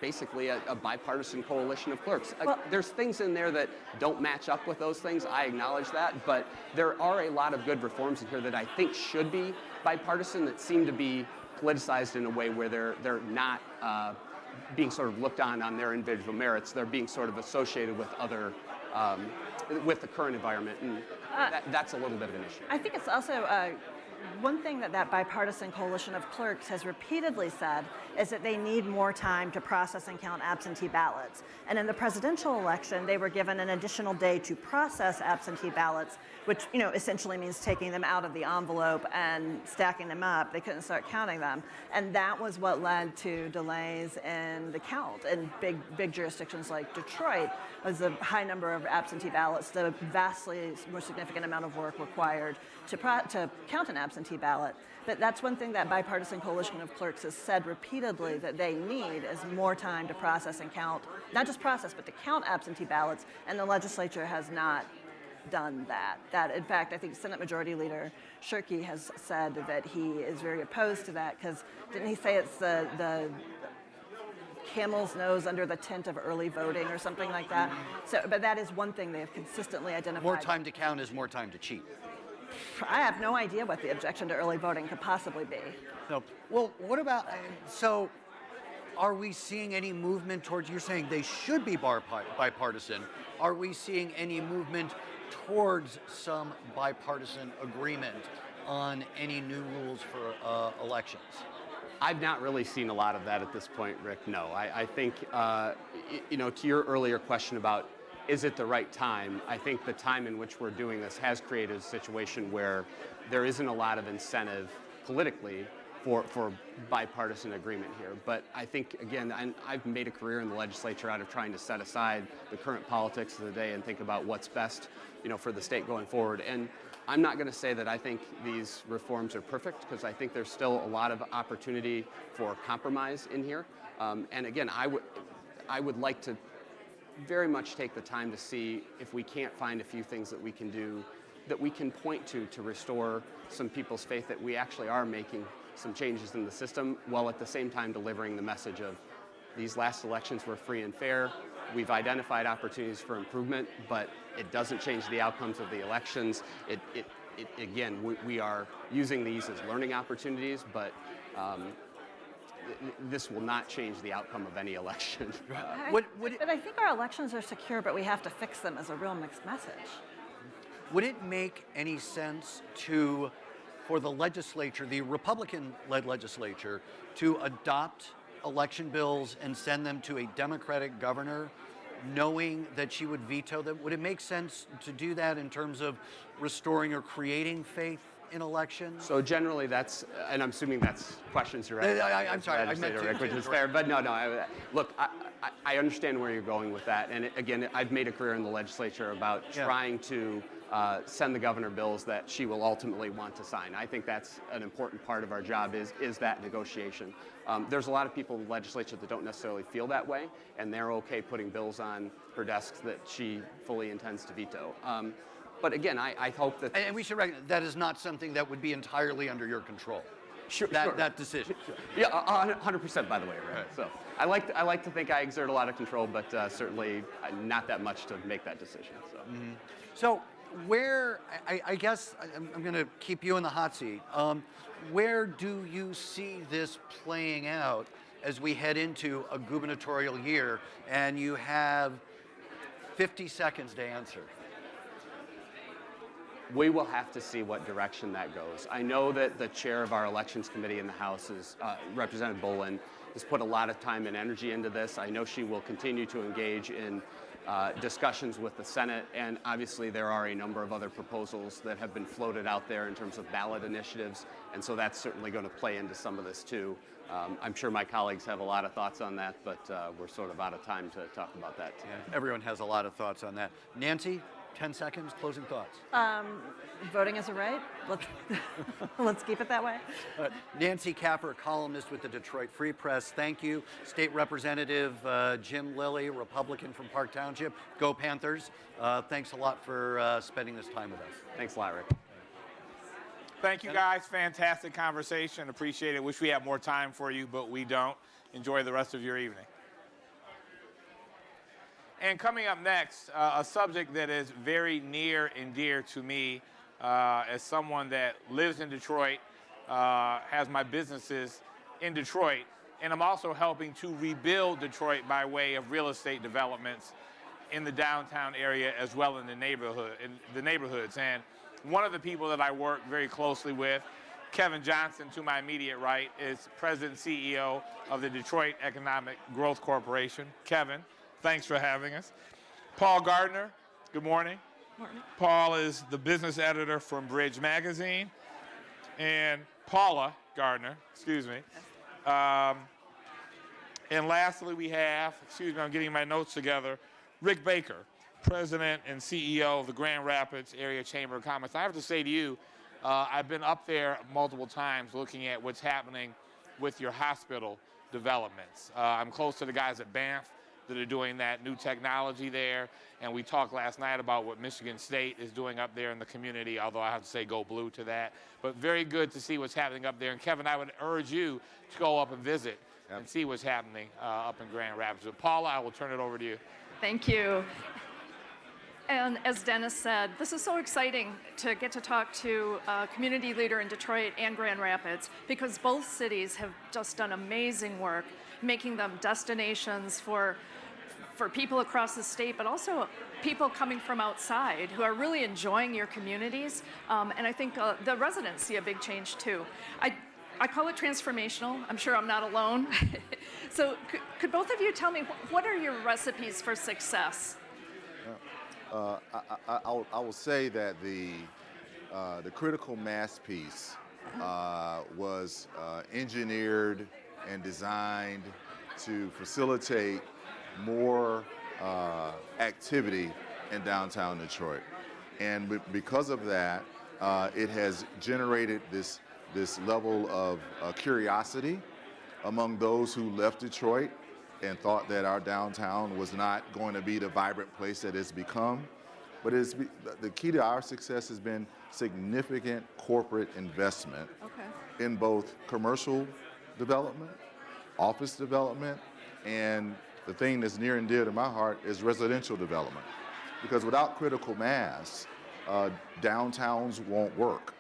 basically a bipartisan coalition of clerks. There's things in there that don't match up with those things. I acknowledge that, but there are a lot of good reforms in here that I think should be bipartisan that seem to be politicized in a way where they're not being sort of looked on their individual merits. They're being sort of associated with other, with the current environment, and that's a little bit of an issue. I think it's also one thing that bipartisan coalition of clerks has repeatedly said is that they need more time to process and count absentee ballots. And in the presidential election, they were given an additional day to process absentee ballots, which essentially means taking them out of the envelope and stacking them up. They couldn't start counting them. And that was what led to delays in the count. In big jurisdictions like Detroit, was a high number of absentee ballots, the vastly more significant amount of work required to count an absentee ballot. But that's one thing that bipartisan coalition of clerks has said repeatedly that they need is more time to process and count, not just process, but to count absentee ballots, and the legislature has not done that. That, in fact, I think Senate Majority Leader Shirkey has said that he is very opposed to that because didn't he say it's the camel's nose under the tent of early voting or something like that? So, but that is one thing they have consistently identified. More time to count is more time to cheat. I have no idea what the objection to early voting could possibly be. No. Well, what about, so are we seeing any movement towards, you're saying they should be bipartisan. Are we seeing any movement towards some bipartisan agreement on any new rules for elections? I've not really seen a lot of that at this point, Rick. No, I think, you know, to your earlier question about is it the right time, I think the time in which we're doing this has created a situation where there isn't a lot of incentive politically for bipartisan agreement here. But I think, again, I've made a career in the legislature out of trying to set aside the current politics of the day and think about what's best, you know, for the state going forward. And I'm not going to say that I think these reforms are perfect, because I think there's still a lot of opportunity for compromise in here. And again, I would like to very much take the time to see if we can't find a few things that we can do, that we can point to restore some people's faith that we actually are making some changes in the system, while at the same time delivering the message of these last elections were free and fair. We've identified opportunities for improvement, but it doesn't change the outcomes of the elections. Again, we are using these as learning opportunities, but this will not change the outcome of any election. But I think our elections are secure, but we have to fix them as a real mixed message. Would it make any sense for the legislature, the Republican-led legislature, to adopt election bills and send them to a Democratic governor, knowing that she would veto them? Would it make sense to do that in terms of restoring or creating faith in elections? So generally that's, and I'm assuming that's questions you're asking. I'm sorry, I meant to. Rick, which is fair, but no, look, I understand where you're going with that. And again, I've made a career in the legislature about trying to send the governor bills that she will ultimately want to sign. I think that's an important part of our job is that negotiation. There's a lot of people in the legislature that don't necessarily feel that way, and they're okay putting bills on her desks that she fully intends to veto. But again, I hope that... And we should recognize that is not something that would be entirely under your control. Sure, that decision. Sure. Yeah, 100% by the way, right? So I like to think I exert a lot of control, but certainly not that much to make that decision. So, so where, I guess I'm going to keep you in the hot seat. Where do you see this playing out as we head into a gubernatorial year and you have 50 seconds to answer? We will have to see what direction that goes. I know that the chair of our elections committee in the House is Representative Bolin, has put a lot of time and energy into this. I know she will continue to engage in discussions with the Senate, and obviously there are a number of other proposals that have been floated out there in terms of ballot initiatives, and so that's certainly going to play into some of this too. I'm sure my colleagues have a lot of thoughts on that, but we're sort of out of time to talk about that today. Yeah, everyone has a lot of thoughts on that. Nancy, 10 seconds, closing thoughts. Voting is a right. Let's keep it that way. Nancy Capper, columnist with the Detroit Free Press. Thank you. State Representative Jim Lilly, Republican from Park Township. Go Panthers. Thanks a lot for spending this time with us. Thanks a lot, Rick. Thank you, guys. Fantastic conversation. Appreciate it. Wish we had more time for you, but we don't. Enjoy the rest of your evening. And coming up next, a subject that is very near and dear to me as someone that lives in Detroit, has my businesses in Detroit, and I'm also helping to rebuild Detroit by way of real estate developments in the downtown area as well in the neighborhoods. And one of the people that I work very closely with, Kevin Johnson, to my immediate right, is President and CEO of the Detroit Economic Growth Corporation. Kevin, thanks for having us. Paul Gardner, good morning. Morning. Paul is the business editor from Bridge Magazine. And Paula Gardner, excuse me. And lastly, we have, I'm getting my notes together, Rick Baker, President and CEO of the Grand Rapids Area Chamber of Commerce. I have to say to you, I've been up there multiple times looking at what's happening with your hospital developments. I'm close to the guys at Banff that are doing that, new technology there. And we talked last night about what Michigan State is doing up there in the community, although I have to say go blue to that. But very good to see what's happening up there. And Kevin, I would urge you to go up and visit and see what's happening up in Grand Rapids. But Paula, I will turn it over to you. Thank you. And as Dennis said, this is so exciting to get to talk to a community leader in Detroit and Grand Rapids, because both cities have just done amazing work making them destinations for people across the state, but also people coming from outside who are really enjoying your communities. And I think the residents see a big change too. I call it transformational. I'm sure I'm not alone. So could both of you tell me, what are your recipes for success? I will say that the critical mass piece was engineered and designed to facilitate more activity in downtown Detroit. And because of that, it has generated this level of curiosity among those who left Detroit and thought that our downtown was not going to be the vibrant place that it's become. But the key to our success has been significant corporate investment in both commercial development, office development, and the thing that's near and dear to my heart is residential development. Because without critical mass, downtowns won't work.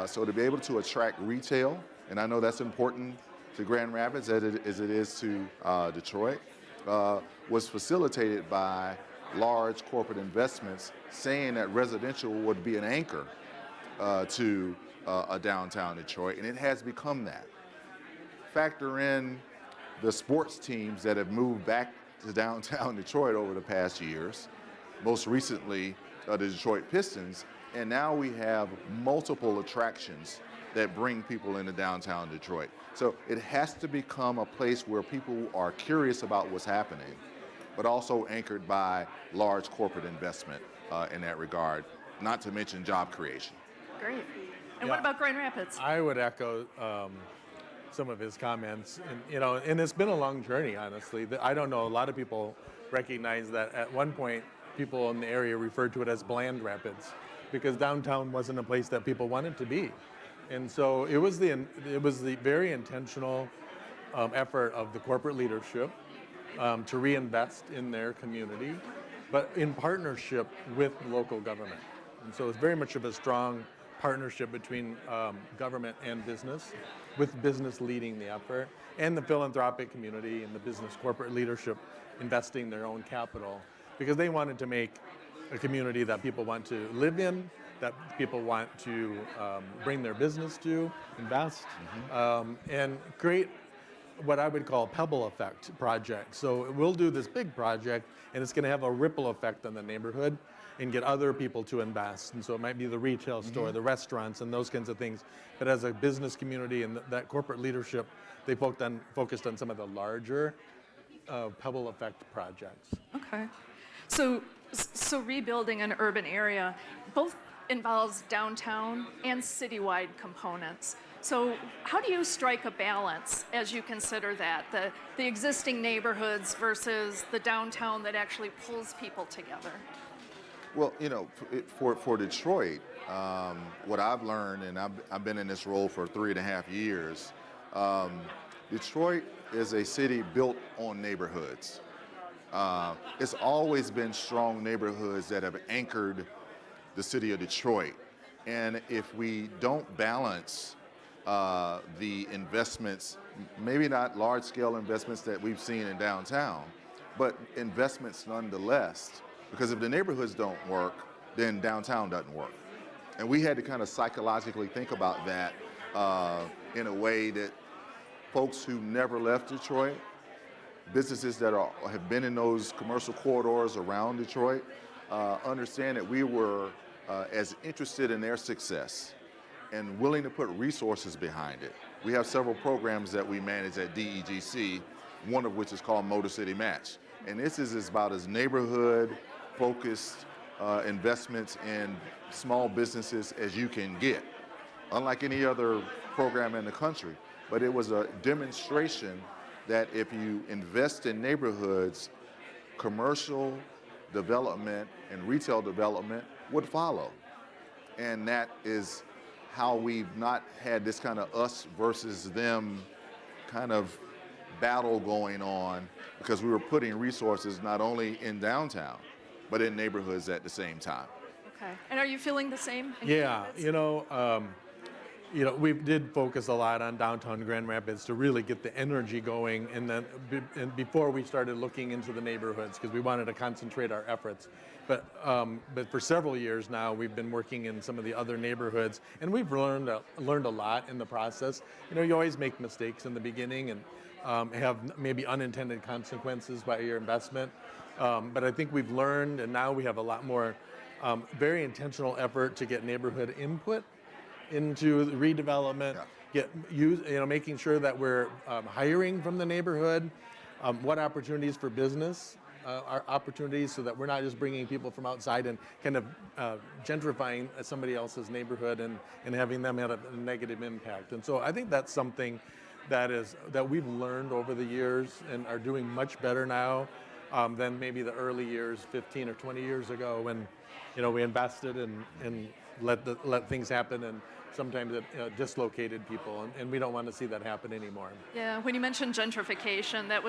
So to be able to attract retail, and I know that's important to Grand Rapids as it is to Detroit, was facilitated by large corporate investments saying that residential would be an anchor to a downtown Detroit, and it has become that. Factor in the sports teams that have moved back to downtown Detroit over the past years, most recently the Detroit Pistons, and now we have multiple attractions that bring people into downtown Detroit. So it has to become a place where people are curious about what's happening, but also anchored by large corporate investment in that regard, not to mention job creation. Great. And what about Grand Rapids? I would echo some of his comments, and it's been a long journey, honestly. I don't know, a lot of people recognize that at one point, people in the area referred to it as Bland Rapids, because downtown wasn't a place that people wanted to be. And so it was the very intentional effort of the corporate leadership to reinvest in their community, but in partnership with local government. And so it's very much of a strong partnership between government and business, with business leading the effort, and the philanthropic community and the business corporate leadership investing their own capital, because they wanted to make a community that people want to live in, that people want to bring their business to, invest, and create what I would call pebble effect projects. So we'll do this big project, and it's going to have a ripple effect on the neighborhood and get other people to invest. And so it might be the retail store, the restaurants, and those kinds of things. But as a business community and that corporate leadership, they focused on some of the larger pebble effect projects. Okay. So rebuilding an urban area both involves downtown and citywide components. So how do you strike a balance as you consider that, the existing neighborhoods versus the downtown that actually pulls people together? Well, for Detroit, what I've learned, and I've been in this role for 3.5 years, Detroit is a city built on neighborhoods. It's always been strong neighborhoods that have anchored the city of Detroit. And if we don't balance the investments, maybe not large-scale investments that we've seen in downtown, but investments nonetheless, because if the neighborhoods don't work, then downtown doesn't work. And we had to kind of psychologically think about that in a way that folks who never left Detroit, businesses that have been in those commercial corridors around Detroit, understand that we were as interested in their success and willing to put resources behind it. We have several programs that we manage at DEGC, one of which is called Motor City Match. And this is about as neighborhood-focused investments in small businesses as you can get, unlike any other program in the country. But it was a demonstration that if you invest in neighborhoods, commercial development and retail development would follow. And that is how we've not had this kind of us versus them kind of battle going on, because we were putting resources not only in downtown, but in neighborhoods at the same time. Okay. And are you feeling the same? Yeah, we did focus a lot on downtown Grand Rapids to really get the energy going, and then before we started looking into the neighborhoods, because we wanted to concentrate our efforts. But for several years now, we've been working in some of the other neighborhoods, and we've learned a lot in the process. You always make mistakes in the beginning and have maybe unintended consequences by your investment. But I think we've learned, and now we have a lot more very intentional effort to get neighborhood input into the redevelopment, making sure that we're hiring from the neighborhood, what opportunities for business are opportunities, so that we're not just bringing people from outside and kind of gentrifying somebody else's neighborhood and having them have a negative impact. And so I think that's something that we've learned over the years and are doing much better now than maybe the early years, 15 or 20 years ago, when we invested and let things happen, and sometimes it dislocated people, and we don't want to see that happen anymore. Yeah, when you mentioned gentrification, that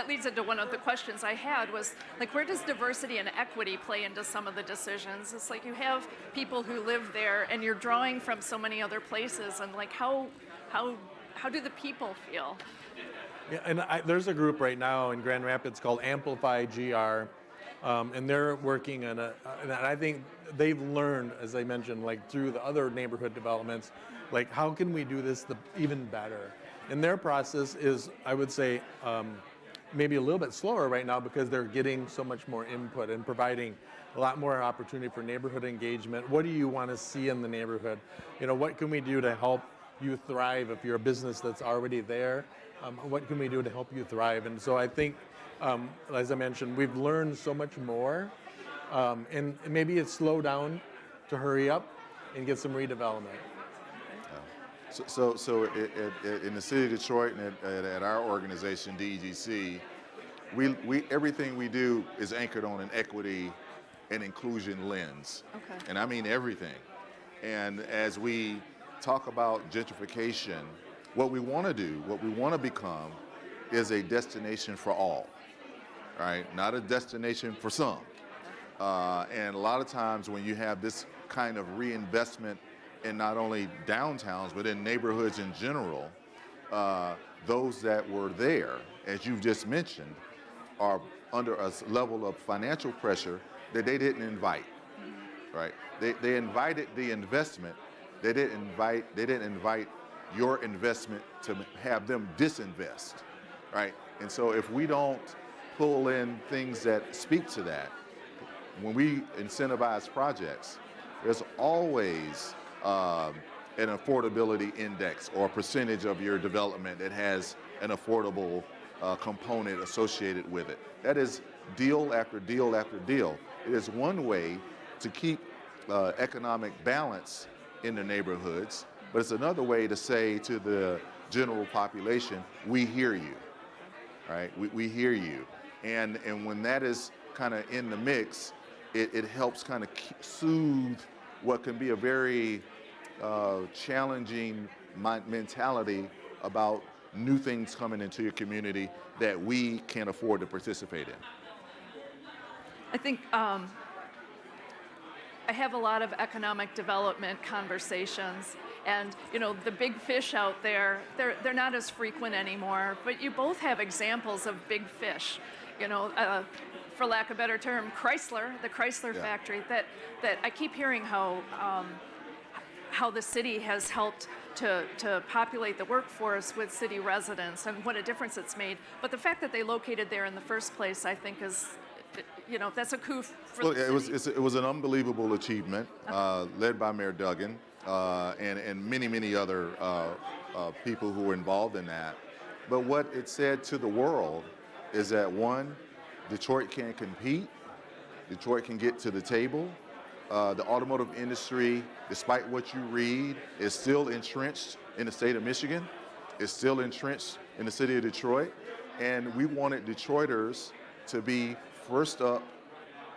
leads into one of the questions I had was, like, where does diversity and equity play into some of the decisions? It's like you have people who live there, and you're drawing from so many other places, and like how do the people feel? Yeah, and there's a group right now in Grand Rapids called Amplify GR, and they're working on and I think they've learned, as I mentioned, like through the other neighborhood developments, like how can we do this even better? And their process is, I would say, maybe a little bit slower right now, because they're getting so much more input and providing a lot more opportunity for neighborhood engagement. What do you want to see in the neighborhood? What can we do to help you thrive if you're a business that's already there? What can we do to help you thrive? And so I think, as I mentioned, we've learned so much more, and maybe it's slow down to hurry up and get some redevelopment. So in the city of Detroit and at our organization, DEGC, we everything we do is anchored on an equity and inclusion lens. Okay. And I mean everything. And as we talk about gentrification, what we want to do, what we want to become, is a destination for all, right? Not a destination for some. And a lot of times when you have this kind of reinvestment in not only downtowns, but in neighborhoods in general, those that were there, as you've just mentioned, are under a level of financial pressure that they didn't invite, right? They invited the investment. They didn't invite your investment to have them disinvest, right? And so if we don't pull in things that speak to that, when we incentivize projects, there's always an affordability index or a percentage of your development that has an affordable component associated with it. That is deal after deal after deal. It is one way to keep economic balance in the neighborhoods, but it's another way to say to the general population, we hear you, right? We hear you. And when that is kind of in the mix, it helps kind of soothe what can be a very challenging mentality about new things coming into your community that we can't afford to participate in. I think I have a lot of economic development conversations, and the big fish out there, they're not as frequent anymore, but you both have examples of big fish. For lack of a better term, the Chrysler factory, that I keep hearing how the city has helped to populate the workforce with city residents and what a difference it's made. But the fact that they located there in the first place, I think, is, that's a coup for the city. It was an unbelievable achievement, led by Mayor Duggan and many other people who were involved in that. But what it said to the world is that, one, Detroit can compete, Detroit can get to the table. The automotive industry, despite what you read, is still entrenched in the state of Michigan. It's still entrenched in the city of Detroit, and we wanted Detroiters to be first up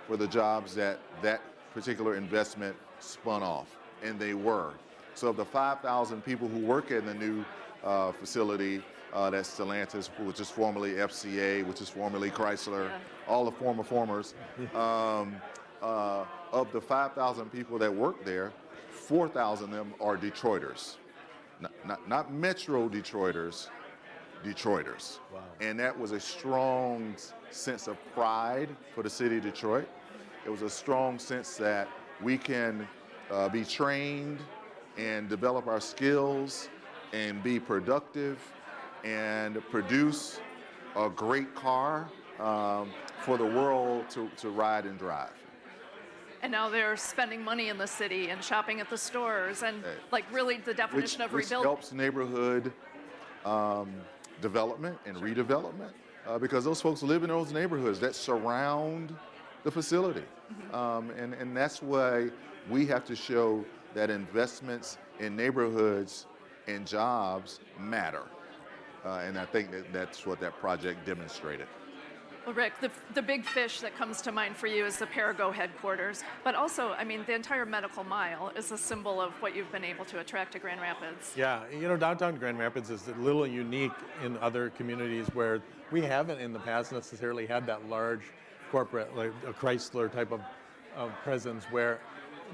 for the jobs that that particular investment spun off, and they were. So of the 5,000 people who work in the new facility, that's Stellantis, which is formerly FCA, which is formerly Chrysler, all the formers. Of the 5,000 people that work there, 4,000 of them are Detroiters. Not Metro Detroiters, Detroiters. Wow. And that was a strong sense of pride for the city of Detroit. It was a strong sense that we can be trained and develop our skills and be productive and produce a great car for the world to ride and drive. And now they're spending money in the city and shopping at the stores and like really the definition of which rebuilding. Helps neighborhood development and redevelopment because those folks live in those neighborhoods that surround the facility. And that's why we have to show that investments in neighborhoods and jobs matter. And I think that's what that project demonstrated. Well, Rick, the big fish that comes to mind for you is the Parago headquarters, but also, I mean, the entire medical mile is a symbol of what you've been able to attract to Grand Rapids. Yeah, you know, downtown Grand Rapids is a little unique in other communities where we haven't in the past necessarily had that large corporate, like a Chrysler type of presence, where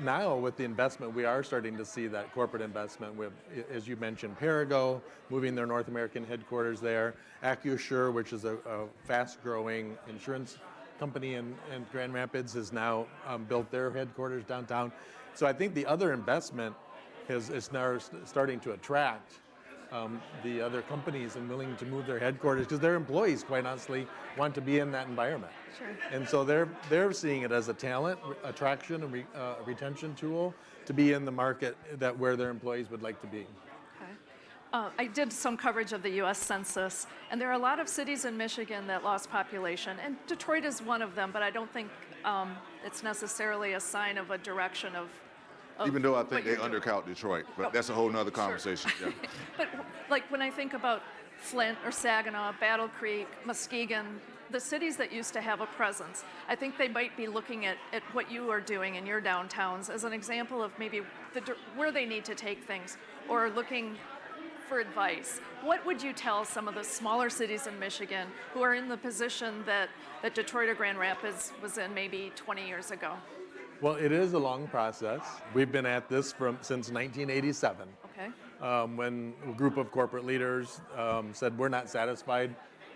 now with the investment, we are starting to see that corporate investment with, as you mentioned, Parago, moving their North American headquarters there, Accenture, which is a fast-growing insurance company in Grand Rapids, has now built their headquarters downtown. So I think the other investment is now starting to attract the other companies and willing to move their headquarters because their employees, quite honestly, want to be in that environment. Sure. And so they're seeing it as a talent attraction and retention tool to be in the market where their employees would like to be. I did some coverage of the U.S. Census, and there are a lot of cities in Michigan that lost population, and Detroit is one of them, but I don't think it's necessarily a sign of a direction of Even though I think they undercount Detroit, but that's a whole nother conversation. Sure. Yeah. But like when I think about Flint or Saginaw, Battle Creek, Muskegon, the cities that used to have a presence, I think they might be looking at what you are doing in your downtowns as an example of maybe where they need to take things or looking for advice. What would you tell some of the smaller cities in Michigan who are in the position that Detroit or Grand Rapids was in maybe 20 years ago? Well, it is a long process. We've been at this since 1987. Okay. When a group of corporate leaders said, we're not satisfied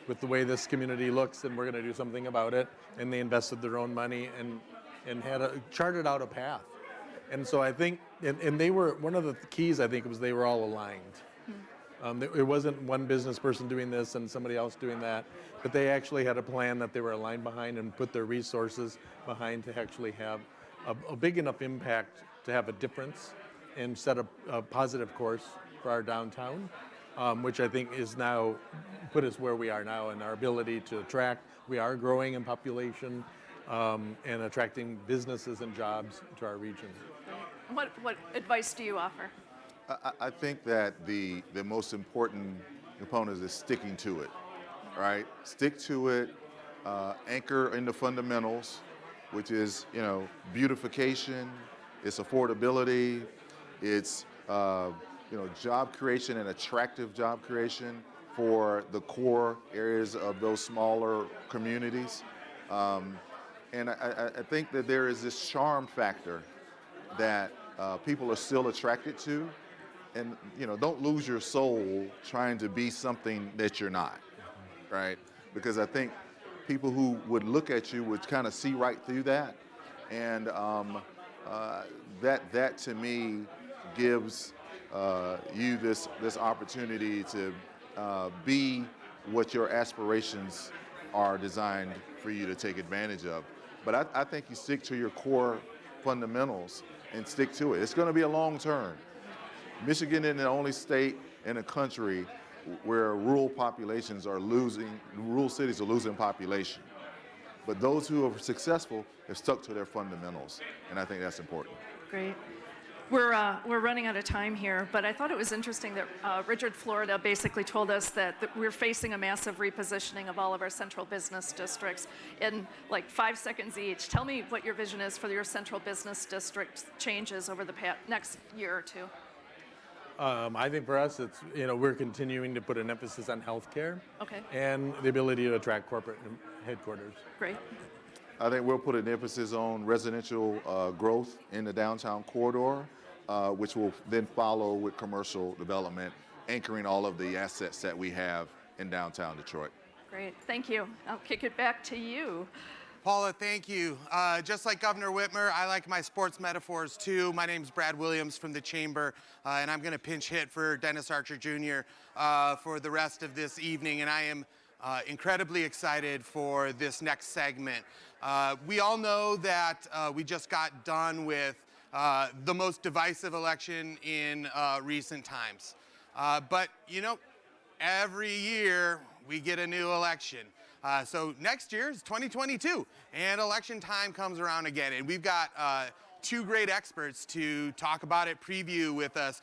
with the way this community looks and we're going to do something about it. And they invested their own money and charted out a path. And so I think, and they were, one of the keys I think was they were all aligned. It wasn't one business person doing this and somebody else doing that, but they actually had a plan that they were aligned behind and put their resources behind to actually have a big enough impact to have a difference and set a positive course for our downtown, which I think is now put us where we are now in our ability to attract. We are growing in population and attracting businesses and jobs to our region. What advice do you offer? I think that the most important component is sticking to it, right? Stick to it, anchor in the fundamentals, which is, beautification, it's affordability, it's, job creation and attractive job creation for the core areas of those smaller communities. And I think that there is this charm factor that people are still attracted to. And, don't lose your soul trying to be something that you're not, right? Because I think people who would look at you would kind of see right through that. And that to me gives you this opportunity to be what your aspirations are designed for you to take advantage of. But I think you stick to your core fundamentals and stick to it. It's going to be a long term. Michigan is the only state in the country where rural cities are losing population. But those who are successful have stuck to their fundamentals, and I think that's important. Great. We're running out of time here, but I thought it was interesting that Richard Florida basically told us that we're facing a massive repositioning of all of our central business districts in like 5 seconds each. Tell me what your vision is for your central business district changes over the next year or two. I think for us, it's, we're continuing to put an emphasis on healthcare. Okay. And the ability to attract corporate headquarters. Great. I think we'll put an emphasis on residential growth in the downtown corridor, which will then follow with commercial development, anchoring all of the assets that we have in downtown Detroit. Great, thank you. I'll kick it back to you. Paula, thank you. Just like Governor Whitmer, I like my sports metaphors too. My name's Brad Williams from the Chamber, and I'm going to pinch hit for Dennis Archer Jr. For the rest of this evening, and I am incredibly excited for this next segment. We all know that we just got done with the most divisive election in recent times. But, every year we get a new election. So next year is 2022, and election time comes around again. And we've got two great experts to talk about it, preview with us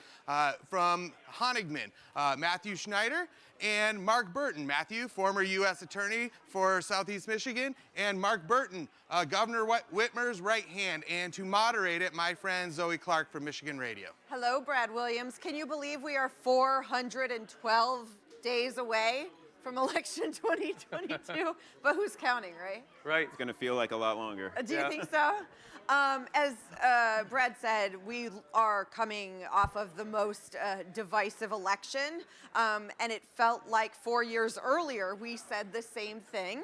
from Honigman, Matthew Schneider and Mark Burton. Matthew, former U.S. Attorney for Southeast Michigan, and Mark Burton, Governor Whitmer's right hand. And to moderate it, my friend Zoe Clark from Michigan Radio. Hello, Brad Williams. Can you believe we are 412 days away from election 2022? But who's counting, right? Right. It's going to feel like a lot longer. Do you think so? As Brad said, we are coming off of the most divisive election, and it felt like 4 years earlier we said the same thing.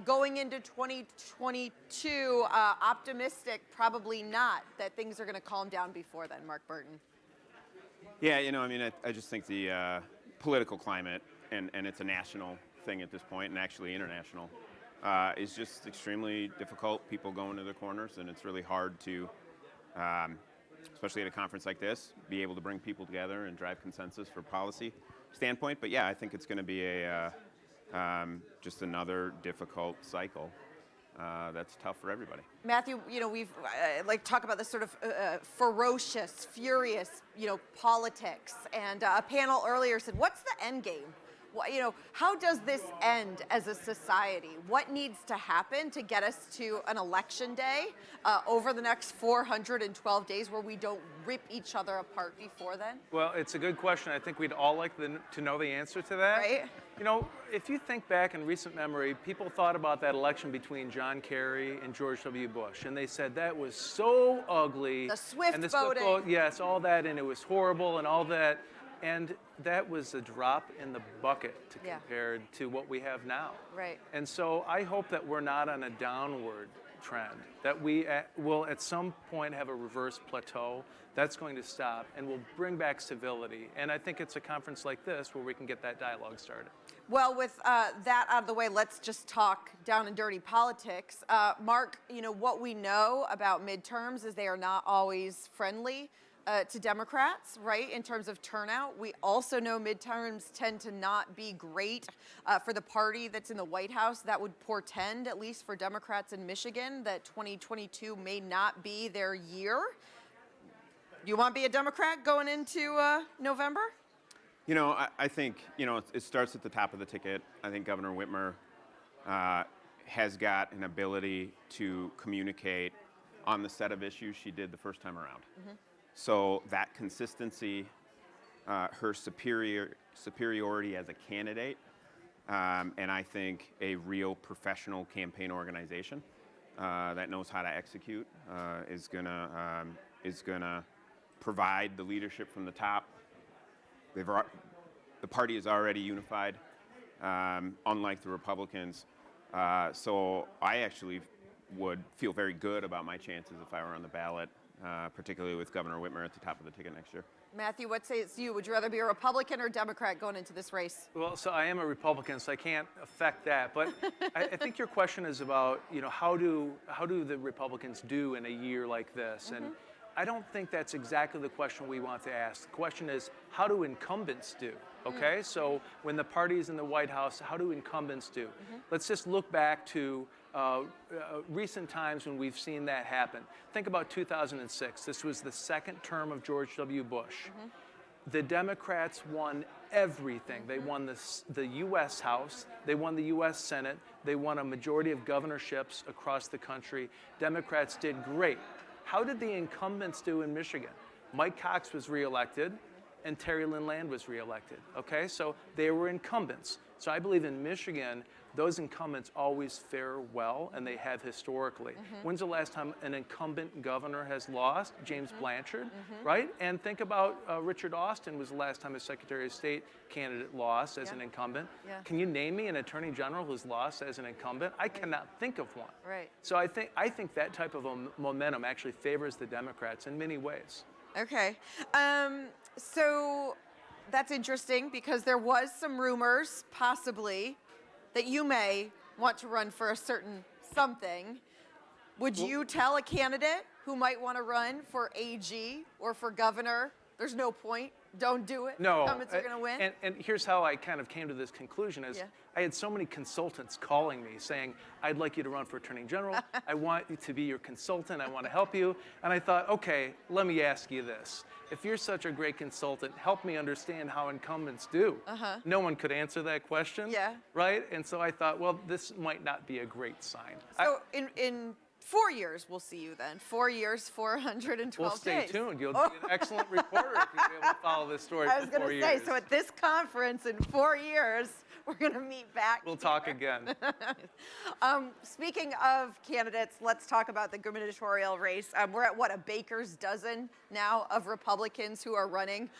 Going into 2022, optimistic, probably not, that things are going to calm down before then, Mark Burton. Yeah, I just think the political climate, and it's a national thing at this point, and actually international, is just extremely difficult. People go into the corners, and it's really hard to, especially at a conference like this, be able to bring people together and drive consensus for policy standpoint. But yeah, I think it's going to be just another difficult cycle that's tough for everybody. Matthew, we've like talk about this sort of ferocious, furious, politics. And a panel earlier said, "What's the end game? How does this end as a society? What needs to happen to get us to an election day over the next 412 days where we don't rip each other apart before then?" Well, it's a good question. I think we'd all like to know the answer to that. Right. If you think back in recent memory, people thought about that election between John Kerry and George W. Bush, and they said that was so ugly. The Swift and the voting. Swift vote, yes, all that, and it was horrible and all that. And that was a drop in the bucket compared to what we have now. Right. And so I hope that we're not on a downward trend, that we will at some point have a reverse plateau. That's going to stop, and we'll bring back civility. And I think it's a conference like this where we can get that dialogue started. Well, with that out of the way, let's just talk down and dirty politics. Mark, what we know about midterms is they are not always friendly to Democrats, right, in terms of turnout. We also know midterms tend to not be great for the party that's in the White House. That would portend, at least for Democrats in Michigan, that 2022 may not be their year. Do you want to be a Democrat going into November? I think, it starts at the top of the ticket. I think Governor Whitmer has got an ability to communicate on the set of issues she did the first time around. Mm-hmm. So that consistency, her superiority as a candidate, and I think a real professional campaign organization that knows how to execute is gonna provide the leadership from the top. The party is already unified, unlike the Republicans. So I actually would feel very good about my chances if I were on the ballot, particularly with Governor Whitmer at the top of the ticket next year. Matthew, what says you? Would you rather be a Republican or Democrat going into this race? Well, so I am a Republican, so I can't affect that. But I think your question is about, how do the Republicans do in a year like this? Mm-hmm. And I don't think that's exactly the question we want to ask. The question is, how do incumbents do? Okay, so when the party is in the White House, how do incumbents do? Mm-hmm. Let's just look back to recent times when we've seen that happen. Think about 2006. This was the second term of George W. Bush. The Democrats won everything. They won the U.S. House, they won the U.S. Senate, they won a majority of governorships across the country. Democrats did great. How did the incumbents do in Michigan? Mike Cox was reelected and Terry Lynn Land was reelected, okay? So they were incumbents. So I believe in Michigan, those incumbents always fare well, and they have historically. When's the last time an incumbent governor has lost? James Blanchard, right? And think about Richard Austin was the last time a Secretary of State candidate lost as an incumbent. Can you name me an Attorney General who's lost as an incumbent? I cannot think of one. Right. So I think that type of a momentum actually favors the Democrats in many ways. Okay. So that's interesting because there was some rumors, possibly, that you may want to run for a certain something. Would you tell a candidate who might want to run for AG or for governor, there's no point, don't do it, No. incumbents are going to win? And here's how I kind of came to this conclusion is I had so many consultants calling me saying, I'd like you to run for Attorney General. I want you to be your consultant. I want to help you. And I thought, okay, let me ask you this. If you're such a great consultant, help me understand how incumbents do. No one could answer that question, right? And so I thought, well, this might not be a great sign. So in 4 years, we'll see you then. 4 years, 412 Well, stay days. tuned. You'll be an excellent reporter if you'll be able to follow this story I was for 4 going to years. say, so at this conference in 4 years, we're going to meet back. We'll talk again. Speaking of candidates, let's talk about the gubernatorial race. We're at, what, a baker's dozen now of Republicans who are running.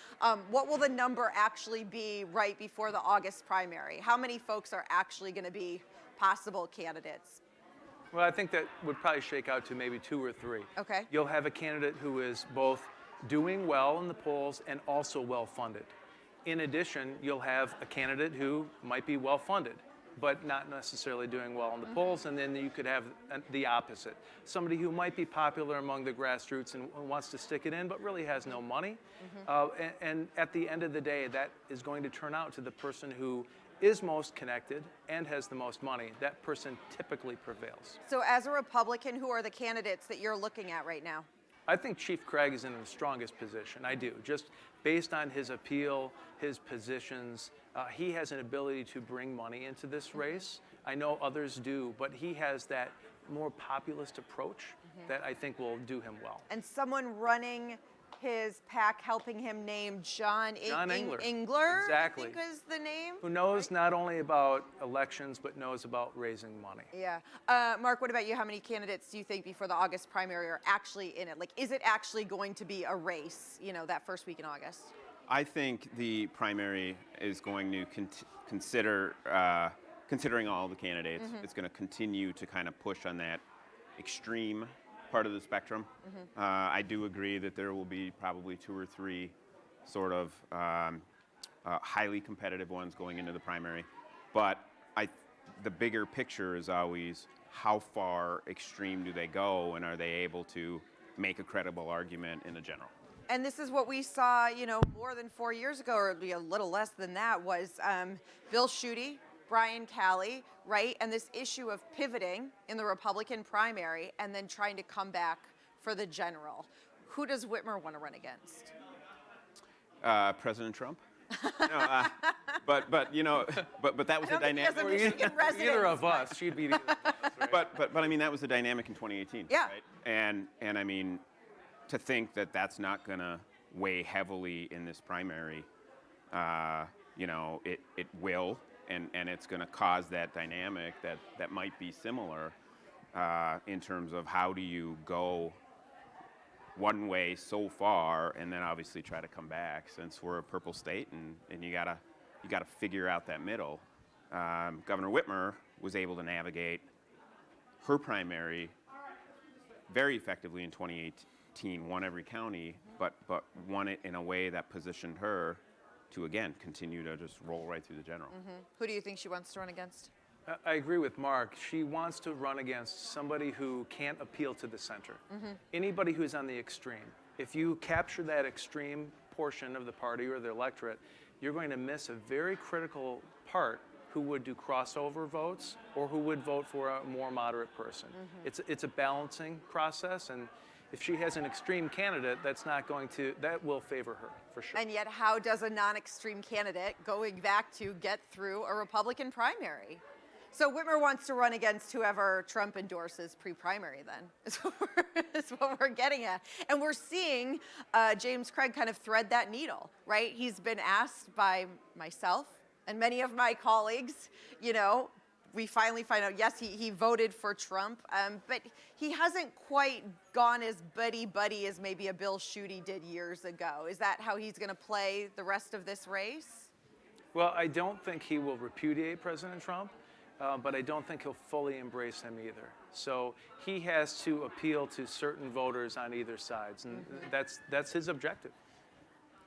What will the number actually be right before the August primary? How many folks are actually going to be possible candidates? Well, I think that would probably shake out to maybe 2 or 3. Okay. You'll have a candidate who is both doing well in the polls and also well-funded. In addition, you'll have a candidate who might be well-funded, but not necessarily doing well in the polls, and then you could have the opposite. Somebody who might be popular among the grassroots and wants to stick it in, but really has no money. And at the end of the day, that is going to turn out to the person who is most connected and has the most money. That person typically prevails. So as a Republican, who are the candidates that you're looking at right now? I think Chief Craig is in the strongest position. I do. Just based on his appeal, his positions, he has an ability to bring money into this race. I know others do, but he has that more populist approach that I think will do him well. And someone running his PAC helping him named John Engler. Engler, Exactly. I think is the name. Who knows not only about elections, but knows about raising money. Yeah. Mark, what about you? How many candidates do you think before the August primary are actually in it? Like, is it actually going to be a race, you know, that first week in August? I think the primary is going to considering all the candidates, it's going to continue to kind of push on that extreme part of the spectrum. I do agree that there will be probably 2 or 3 sort of highly competitive ones going into the primary. But the bigger picture is always how far extreme do they go, and are they able to make a credible argument in a general? And this is what we saw, you know, more than 4 years ago, or a little less than that, was Bill Schuette, Brian Calley, right? And this issue of pivoting in the Republican primary and then trying to come back for the general. Who does Whitmer want to run against? President Trump. No, but you know, but that was the dynamic. Either of us. She'd be either of us, right? But I mean, that was the dynamic in 2018. Yeah. Right? And I mean, to think that that's not going to weigh heavily in this primary, you know, it will. And it's going to cause that dynamic that might be similar in terms of how do you go one way so far and then obviously try to come back, since we're a purple state and you gotta figure out that middle. Governor Whitmer was able to navigate her primary very effectively in 2018, won every county, but won it in a way that positioned her to, again, continue to just roll right through the general. Who do you think she wants to run against? I agree with Mark. She wants to run against somebody who can't appeal to the center. Anybody who's on the extreme. If you capture that extreme portion of the party or the electorate, you're going to miss a very critical part who would do crossover votes or who would vote for a more moderate person. It's a balancing process, and if she has an extreme candidate, that will favor her, for sure. And yet, how does a non-extreme candidate, going back to, get through a Republican primary? So Whitmer wants to run against whoever Trump endorses pre-primary then, is what we're getting at. And we're seeing James Craig kind of thread that needle, right? He's been asked by myself and many of my colleagues, we finally find out, yes, he voted for Trump, but he hasn't quite gone as buddy-buddy as maybe a Bill Schuette did years ago. Is that how he's going to play the rest of this race? Well, I don't think he will repudiate President Trump, but I don't think he'll fully embrace him either. So he has to appeal to certain voters on either sides, and that's his objective.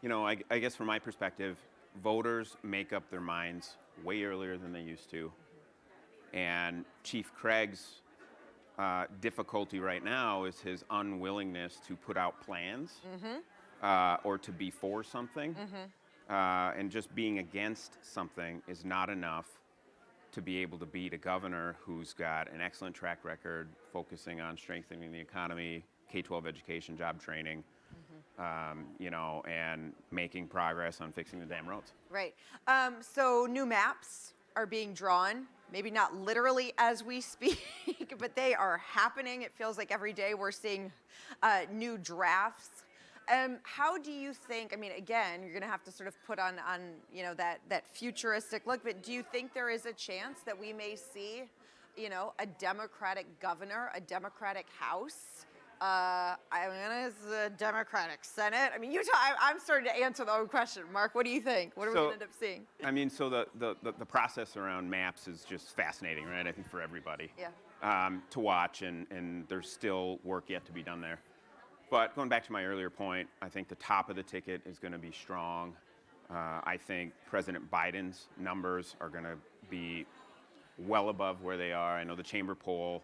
I guess from my perspective, voters make up their minds way earlier than they used to. And Chief Craig's difficulty right now is his unwillingness to put out plans or to be for something. And just being against something is not enough to be able to beat a governor who's got an excellent track record focusing on strengthening the economy, K-12 education, job training, and making progress on fixing the damn roads. Right. So new maps are being drawn. Maybe not literally as we speak, but they are happening. It feels like every day we're seeing new drafts. How do you think, again, you're going to have to sort of put on that futuristic look, but do you think there is a chance that we may see, a Democratic governor, a Democratic House, a Democratic Senate? I'm starting to answer the own question. Mark, what do you think? What are we going to end up seeing? So the process around maps is just fascinating, right? I think for everybody to watch, and there's still work yet to be done there. But going back to my earlier point, I think the top of the ticket is going to be strong. I think President Biden's numbers are going to be well above where they are. I know the chamber poll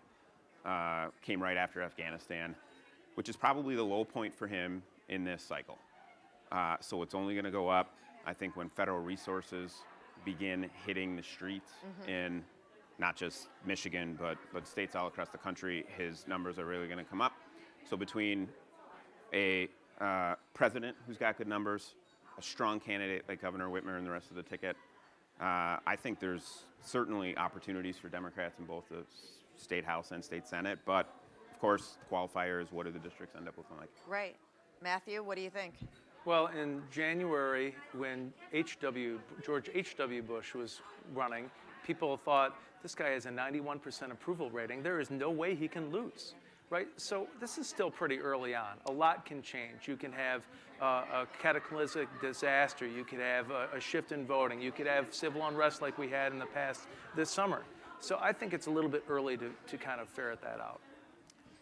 came right after Afghanistan, which is probably the low point for him in this cycle. So it's only going to go up. I think when federal resources begin hitting the streets in not just Michigan, but states all across the country, his numbers are really going to come up. So between a president who's got good numbers, a strong candidate like Governor Whitmer and the rest of the ticket, I think there's certainly opportunities for Democrats in both the state House and state Senate. But of course, the qualifier is what do the districts end up looking like? Right. Matthew, what do you think? Well, in January, when George H.W. Bush was running, people thought this guy has a 91% approval rating. There is no way he can lose. Right, so this is still pretty early on. A lot can change. You can have a cataclysmic disaster. You could have a shift in voting. You could have civil unrest like we had in the past this summer. So I think it's a little bit early to kind of ferret that out.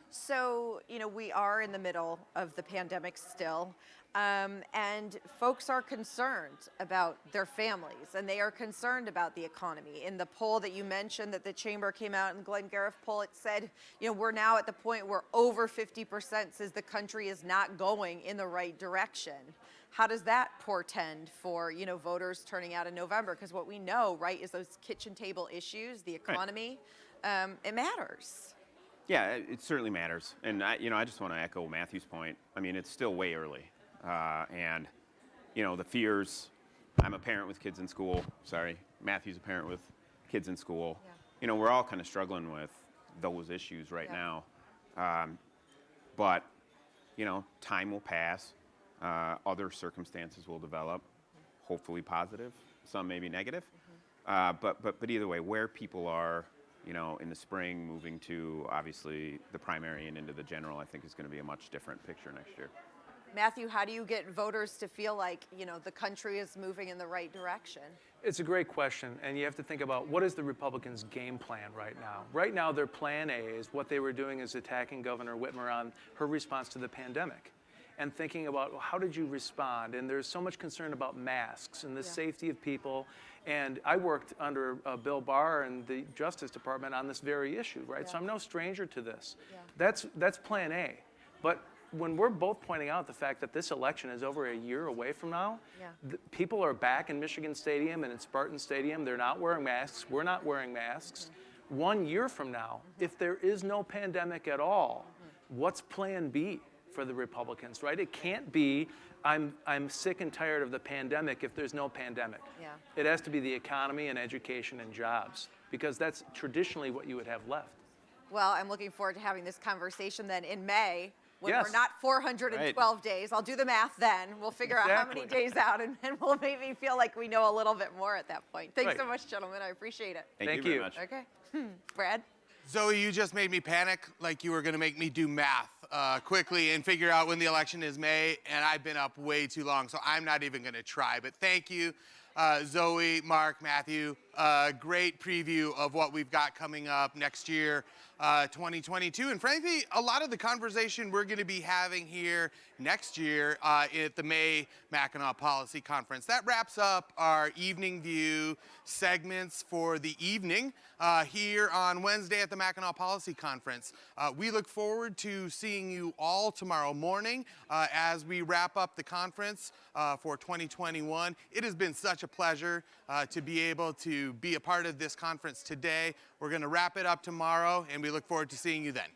So, we are in the middle of the pandemic still, and folks are concerned about their families, and they are concerned about the economy. In the poll that you mentioned that the chamber came out in the Glengarriff poll, it said, we're now at the point where over 50% says the country is not going in the right direction. How does that portend for, voters turning out in November? Because what we know, right, is those kitchen table issues, the economy, it matters. Yeah, it certainly matters. And I just want to echo Matthew's point. It's still way early. And the fears, I'm a parent with kids in school. Sorry, Matthew's a parent with kids in school. Yeah. We're all kind of struggling with those issues right now. But, time will pass. Other circumstances will develop, hopefully positive, some maybe negative. But either way, where people are, in the spring, moving to obviously the primary and into the general, I think is going to be a much different picture next year. Matthew, how do you get voters to feel like, the country is moving in the right direction? It's a great question, and you have to think about what is the Republicans' game plan right now. Right now, their plan A is what they were doing is attacking Governor Whitmer on her response to the pandemic and thinking about, well, how did you respond? And there's so much concern about masks and the safety of people. And I worked under Bill Barr and the Justice Department on this very issue, right? So I'm no stranger to this. That's plan A. But when we're both pointing out the fact that this election is over a year away from now, people are back in Michigan Stadium and in Spartan Stadium. They're not wearing masks. We're not wearing masks. 1 year from now, if there is no pandemic at all, what's plan B for the Republicans, right? It can't be, I'm sick and tired of the pandemic if there's no pandemic. Yeah. It has to be the economy and education and jobs, because that's traditionally what you would have left. Well, I'm looking forward to having this conversation then in May when Yes. we're not 412 days. I'll do the math then. We'll figure out how many Exactly. days out, and we'll maybe feel like we know a little bit more at that point. Thanks Right. so much, gentlemen. I appreciate it. Thank you very much. Okay. Brad? Zoe, you just made me panic like you were going to make me do math quickly and figure out when the election is May, and I've been up way too long, so I'm not even going to try. But thank you, Zoe, Mark, Matthew. Great preview of what we've got coming up next year, 2022. And frankly, a lot of the conversation we're going to be having here next year at the May Mackinac Policy Conference. That wraps up our Evening View segments for the evening here on Wednesday at the Mackinac Policy Conference. We look forward to seeing you all tomorrow morning as we wrap up the conference for 2021. It has been such a pleasure to be able to be a part of this conference today. We're going to wrap it up tomorrow, and we look forward to seeing you then.